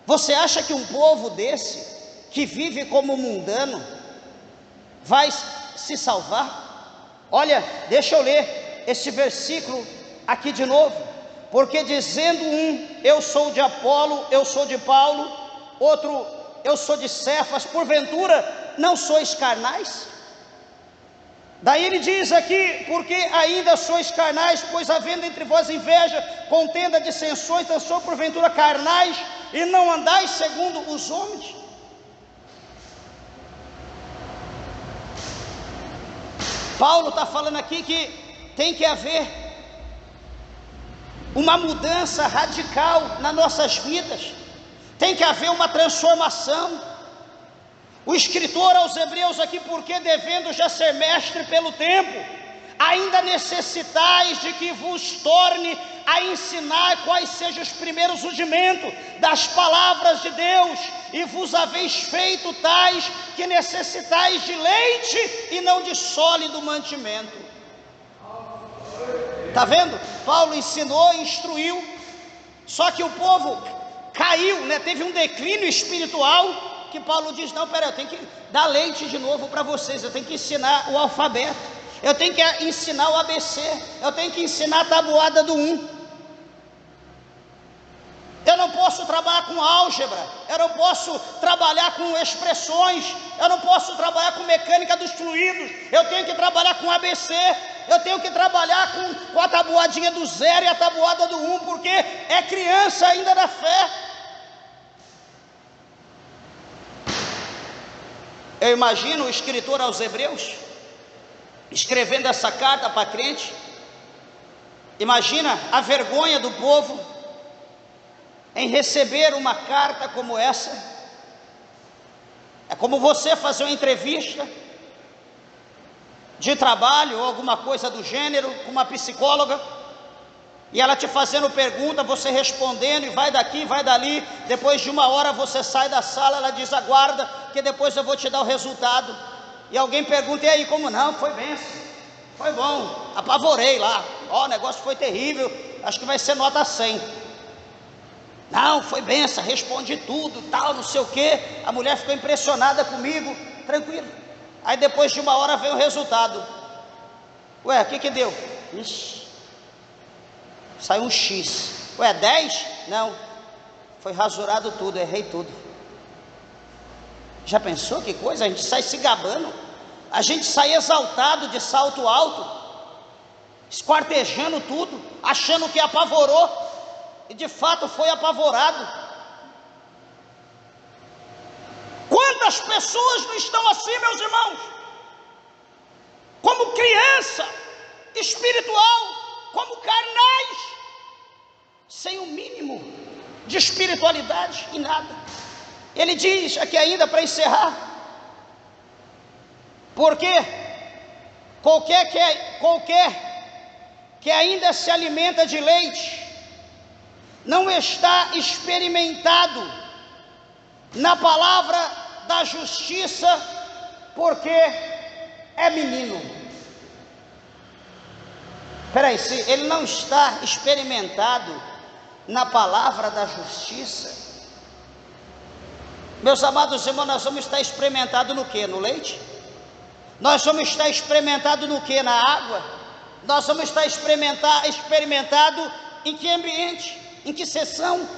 Você acha que um povo desse, que vive como mundano, vai se salvar? Olha, deixa eu ler esse versículo aqui de novo. Porque dizendo um, eu sou de Apolo, eu sou de Paulo, outro, eu sou de Cefas, porventura não sois carnais? Daí ele diz aqui, porque ainda sois carnais, pois havendo entre vós inveja, contenda, dissensões, não sois porventura carnais, e não andais segundo os homens? Paulo está falando aqui que tem que haver uma mudança radical nas nossas vidas, tem que haver uma transformação. O escritor aos Hebreus aqui, porque devendo já ser mestre pelo tempo, ainda necessitais de que vos torne a ensinar quais sejam os primeiros rudimentos das palavras de Deus, e vos haveis feito tais que necessitais de leite e não de sólido mantimento. Está vendo? Paulo ensinou, instruiu, só que o povo caiu, né? Teve um declínio espiritual, que Paulo diz, não, peraí, eu tenho que dar leite de novo para vocês, eu tenho que ensinar o alfabeto, eu tenho que ensinar o ABC, eu tenho que ensinar a tabuada do 1. Eu não posso trabalhar com álgebra, eu não posso trabalhar com expressões, eu não posso trabalhar com mecânica dos fluidos, eu tenho que trabalhar com ABC, eu tenho que trabalhar com a tabuadinha do 0 e a tabuada do 1, porque é criança ainda na fé. Eu imagino o escritor aos Hebreus escrevendo essa carta para crente. Imagina a vergonha do povo em receber uma carta como essa. É como você fazer uma entrevista de trabalho ou alguma coisa do gênero com uma psicóloga, e ela te fazendo pergunta, você respondendo, e vai daqui, vai dali. Depois de uma hora você sai da sala, ela diz, aguarda, que depois eu vou te dar o resultado. E alguém pergunta, e aí, como não? Foi benção, foi bom, apavorei lá, ó, o negócio foi terrível, acho que vai ser nota 100. Não, foi benção, respondi tudo, tal, não sei o que. A mulher ficou impressionada comigo, tranquilo. Aí depois de uma hora vem o resultado. Ué, o que deu? Ixi, saiu um X. Ué, 10? Não, foi rasurado tudo, errei tudo. Já pensou que coisa? A gente sai se gabando, a gente sai exaltado de salto alto, esquartejando tudo, achando que apavorou, e de fato foi apavorado. Quantas pessoas não estão assim, meus irmãos? Como criança espiritual, como carnais, sem o mínimo de espiritualidade e nada. Ele diz aqui ainda para encerrar, porque qualquer que ainda se alimenta de leite não está experimentado na palavra da justiça, porque é menino. Espera aí, se ele não está experimentado na palavra da justiça, meus amados irmãos, nós vamos estar experimentados no que? No leite? Nós vamos estar experimentados no que? Na água? Nós vamos estar experimentado em que ambiente? Em que sessão?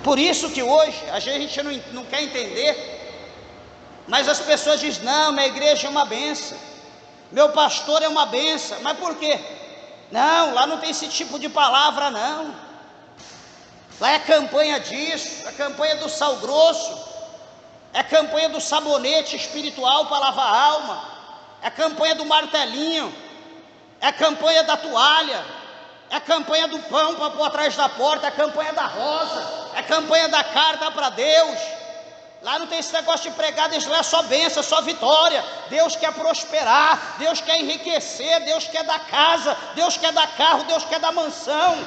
Por isso que hoje a gente não quer entender, mas as pessoas dizem, não, minha igreja é uma benção, meu pastor é uma benção. Mas por quê? Não, lá não tem esse tipo de palavra não. Lá é campanha disso, é campanha do sal grosso, é campanha do sabonete espiritual para lavar a alma, é campanha do martelinho, é campanha da toalha, é campanha do pão para pôr atrás da porta, é campanha da rosa, é campanha da carta para Deus. Lá não tem esse negócio de pregar, Deus lá é só bênção, é só vitória. Deus quer prosperar, Deus quer enriquecer, Deus quer dar casa, Deus quer dar carro, Deus quer dar mansão.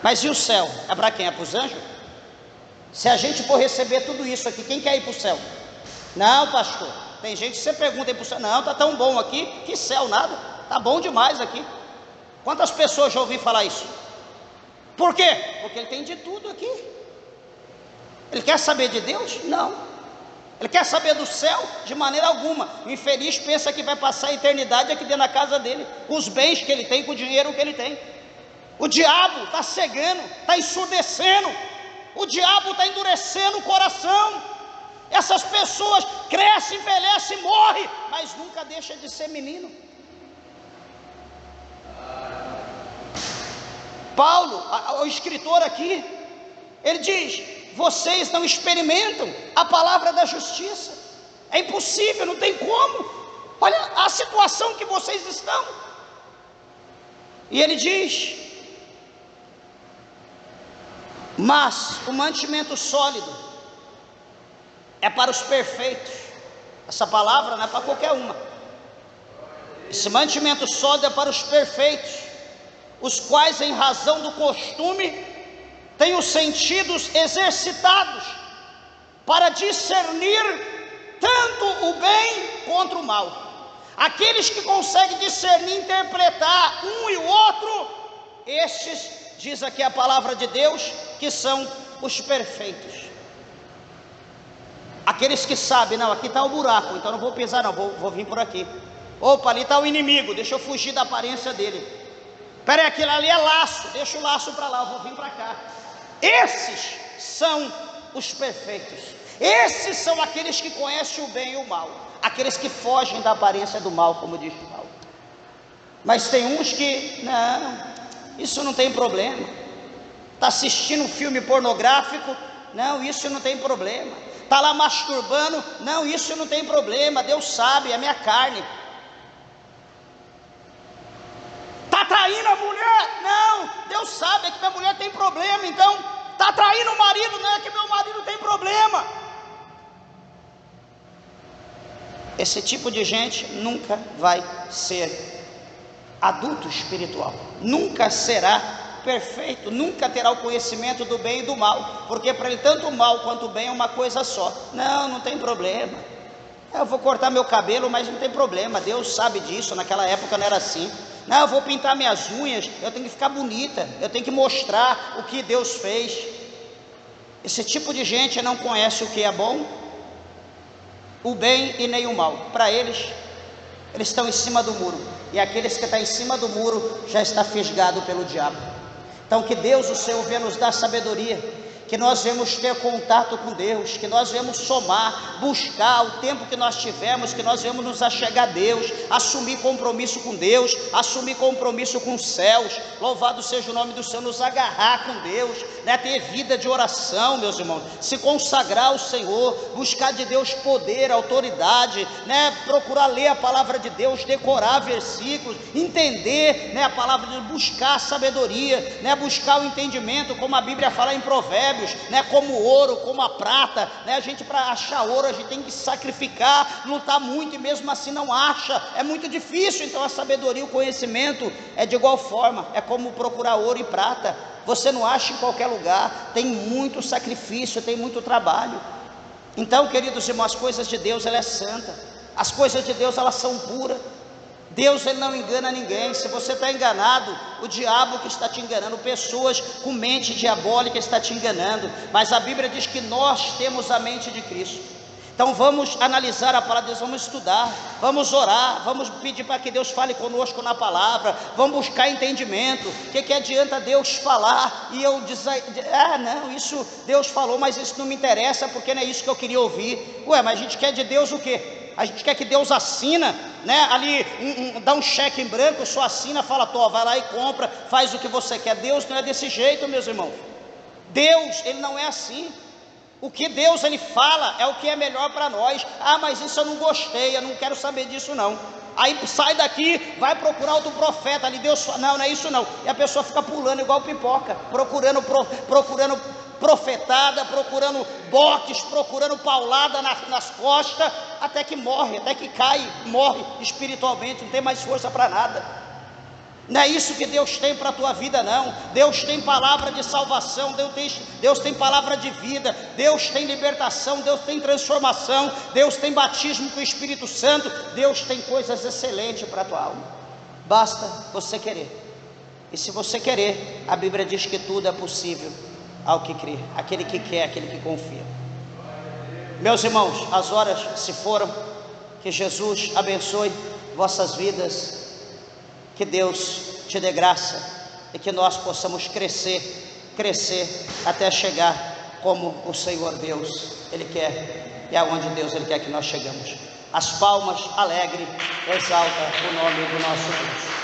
Mas e o céu? É para quem? É para os anjos? Se a gente for receber tudo isso aqui, quem quer ir para o céu? Não, pastor. Tem gente que você pergunta aí para o céu, não, está tão bom aqui, que céu nada, está bom demais aqui. Quantas pessoas já ouviram falar isso? Por quê? Porque ele tem de tudo aqui. Ele quer saber de Deus? Não. Ele quer saber do céu? De maneira alguma. O infeliz pensa que vai passar a eternidade aqui dentro da casa dele, com os bens que ele tem, com o dinheiro que ele tem. O diabo está cegando, está ensurdecendo, o diabo está endurecendo o coração. Essas pessoas crescem, envelhecem, morrem, mas nunca deixa de ser menino. Paulo, o escritor aqui, ele diz: vocês não experimentam a palavra da justiça, é impossível, não tem como, olha a situação que vocês estão. E ele diz: mas o mantimento sólido é para os perfeitos. Essa palavra não é para qualquer uma. Esse mantimento sólido é para os perfeitos, os quais, em razão do costume, têm os sentidos exercitados para discernir tanto o bem contra o mal. Aqueles que conseguem discernir, interpretar um e o outro, estes, diz aqui a palavra de Deus, que são os perfeitos. Aqueles que sabem, não, aqui está o buraco, então não vou pisar não, vou vir por aqui. Opa, ali está o inimigo, deixa eu fugir da aparência dele. Espera aí, aquilo ali é laço, deixa o laço para lá, eu vou vir para cá. Esses são os perfeitos. Esses são aqueles que conhecem o bem e o mal, aqueles que fogem da aparência do mal, como diz Paulo. Mas tem uns que, não, isso não tem problema. Está assistindo um filme pornográfico, não, isso não tem problema. Está lá masturbando, não, isso não tem problema, Deus sabe, é minha carne. Está traindo a mulher, não, Deus sabe, é que minha mulher tem problema. Então, está traindo o marido, não, é que meu marido tem problema. Esse tipo de gente nunca vai ser adulto espiritual, nunca será perfeito, nunca terá o conhecimento do bem e do mal, porque para ele tanto o mal quanto o bem é uma coisa só. Não, não tem problema, eu vou cortar meu cabelo, mas não tem problema, Deus sabe disso, naquela época não era assim. Não, eu vou pintar minhas unhas, eu tenho que ficar bonita, eu tenho que mostrar o que Deus fez. Esse tipo de gente não conhece o que é bom, o bem e nem o mal. Para eles estão em cima do muro, e aqueles que estão em cima do muro já está fisgado pelo diabo. Então que Deus, o Senhor, venha nos dar sabedoria, que nós venhamos ter contato com Deus, que nós venhamos somar, buscar o tempo que nós tivermos, que nós venhamos nos achegar a Deus, assumir compromisso com Deus, assumir compromisso com os céus. Louvado seja o nome do Senhor, nos agarrar com Deus, né? Ter vida de oração, meus irmãos, se consagrar ao Senhor, buscar de Deus poder, autoridade, né? Procurar ler a palavra de Deus, decorar versículos, entender, né, a palavra de Deus, buscar a sabedoria, né? Buscar o entendimento, como a Bíblia fala em Provérbios, né, como o ouro, como a prata, né? A gente, para achar ouro, a gente tem que sacrificar, lutar muito, e mesmo assim não acha, é muito difícil. Então a sabedoria, o conhecimento é de igual forma, é como procurar ouro e prata, você não acha em qualquer lugar, tem muito sacrifício, tem muito trabalho. Então, queridos irmãos, as coisas de Deus, ela é santa, as coisas de Deus, elas são puras. Deus, ele não engana ninguém. Se você está enganado, o diabo que está te enganando, pessoas com mente diabólica está te enganando, mas a Bíblia diz que nós temos a mente de Cristo. Então vamos analisar a palavra de Deus, vamos estudar, vamos orar, vamos pedir para que Deus fale conosco na palavra, vamos buscar entendimento. O que adianta Deus falar e eu dizer, não, isso Deus falou, mas isso não me interessa, porque não é isso que eu queria ouvir. Ué, mas a gente quer de Deus o quê? A gente quer que Deus assina, né? Ali, dá um cheque em branco, só assina, fala, tô, vai lá e compra, faz o que você quer. Deus não é desse jeito, meus irmãos. Deus, Ele não é assim. O que Deus, Ele fala é o que é melhor para nós. Ah, mas isso eu não gostei, eu não quero saber disso não. Aí sai daqui, vai procurar outro profeta ali, Deus fala, não, não é isso não. E a pessoa fica pulando igual pipoca, procurando profetada, procurando botes, procurando paulada nas costas, até que morre, até que cai, morre espiritualmente, não tem mais força para nada. Não é isso que Deus tem para a tua vida não. Deus tem palavra de salvação, Deus tem palavra de vida, Deus tem libertação, Deus tem transformação, Deus tem batismo com o Espírito Santo, Deus tem coisas excelentes para a tua alma. Basta você querer. E se você querer, a Bíblia diz que tudo é possível ao que crê, aquele que quer, aquele que confia. Meus irmãos, as horas se foram, que Jesus abençoe vossas vidas, que Deus te dê graça e que nós possamos crescer até chegar como o Senhor Deus Ele quer, e aonde Deus Ele quer que nós chegamos. As palmas, alegre, exalta o nome do nosso Deus.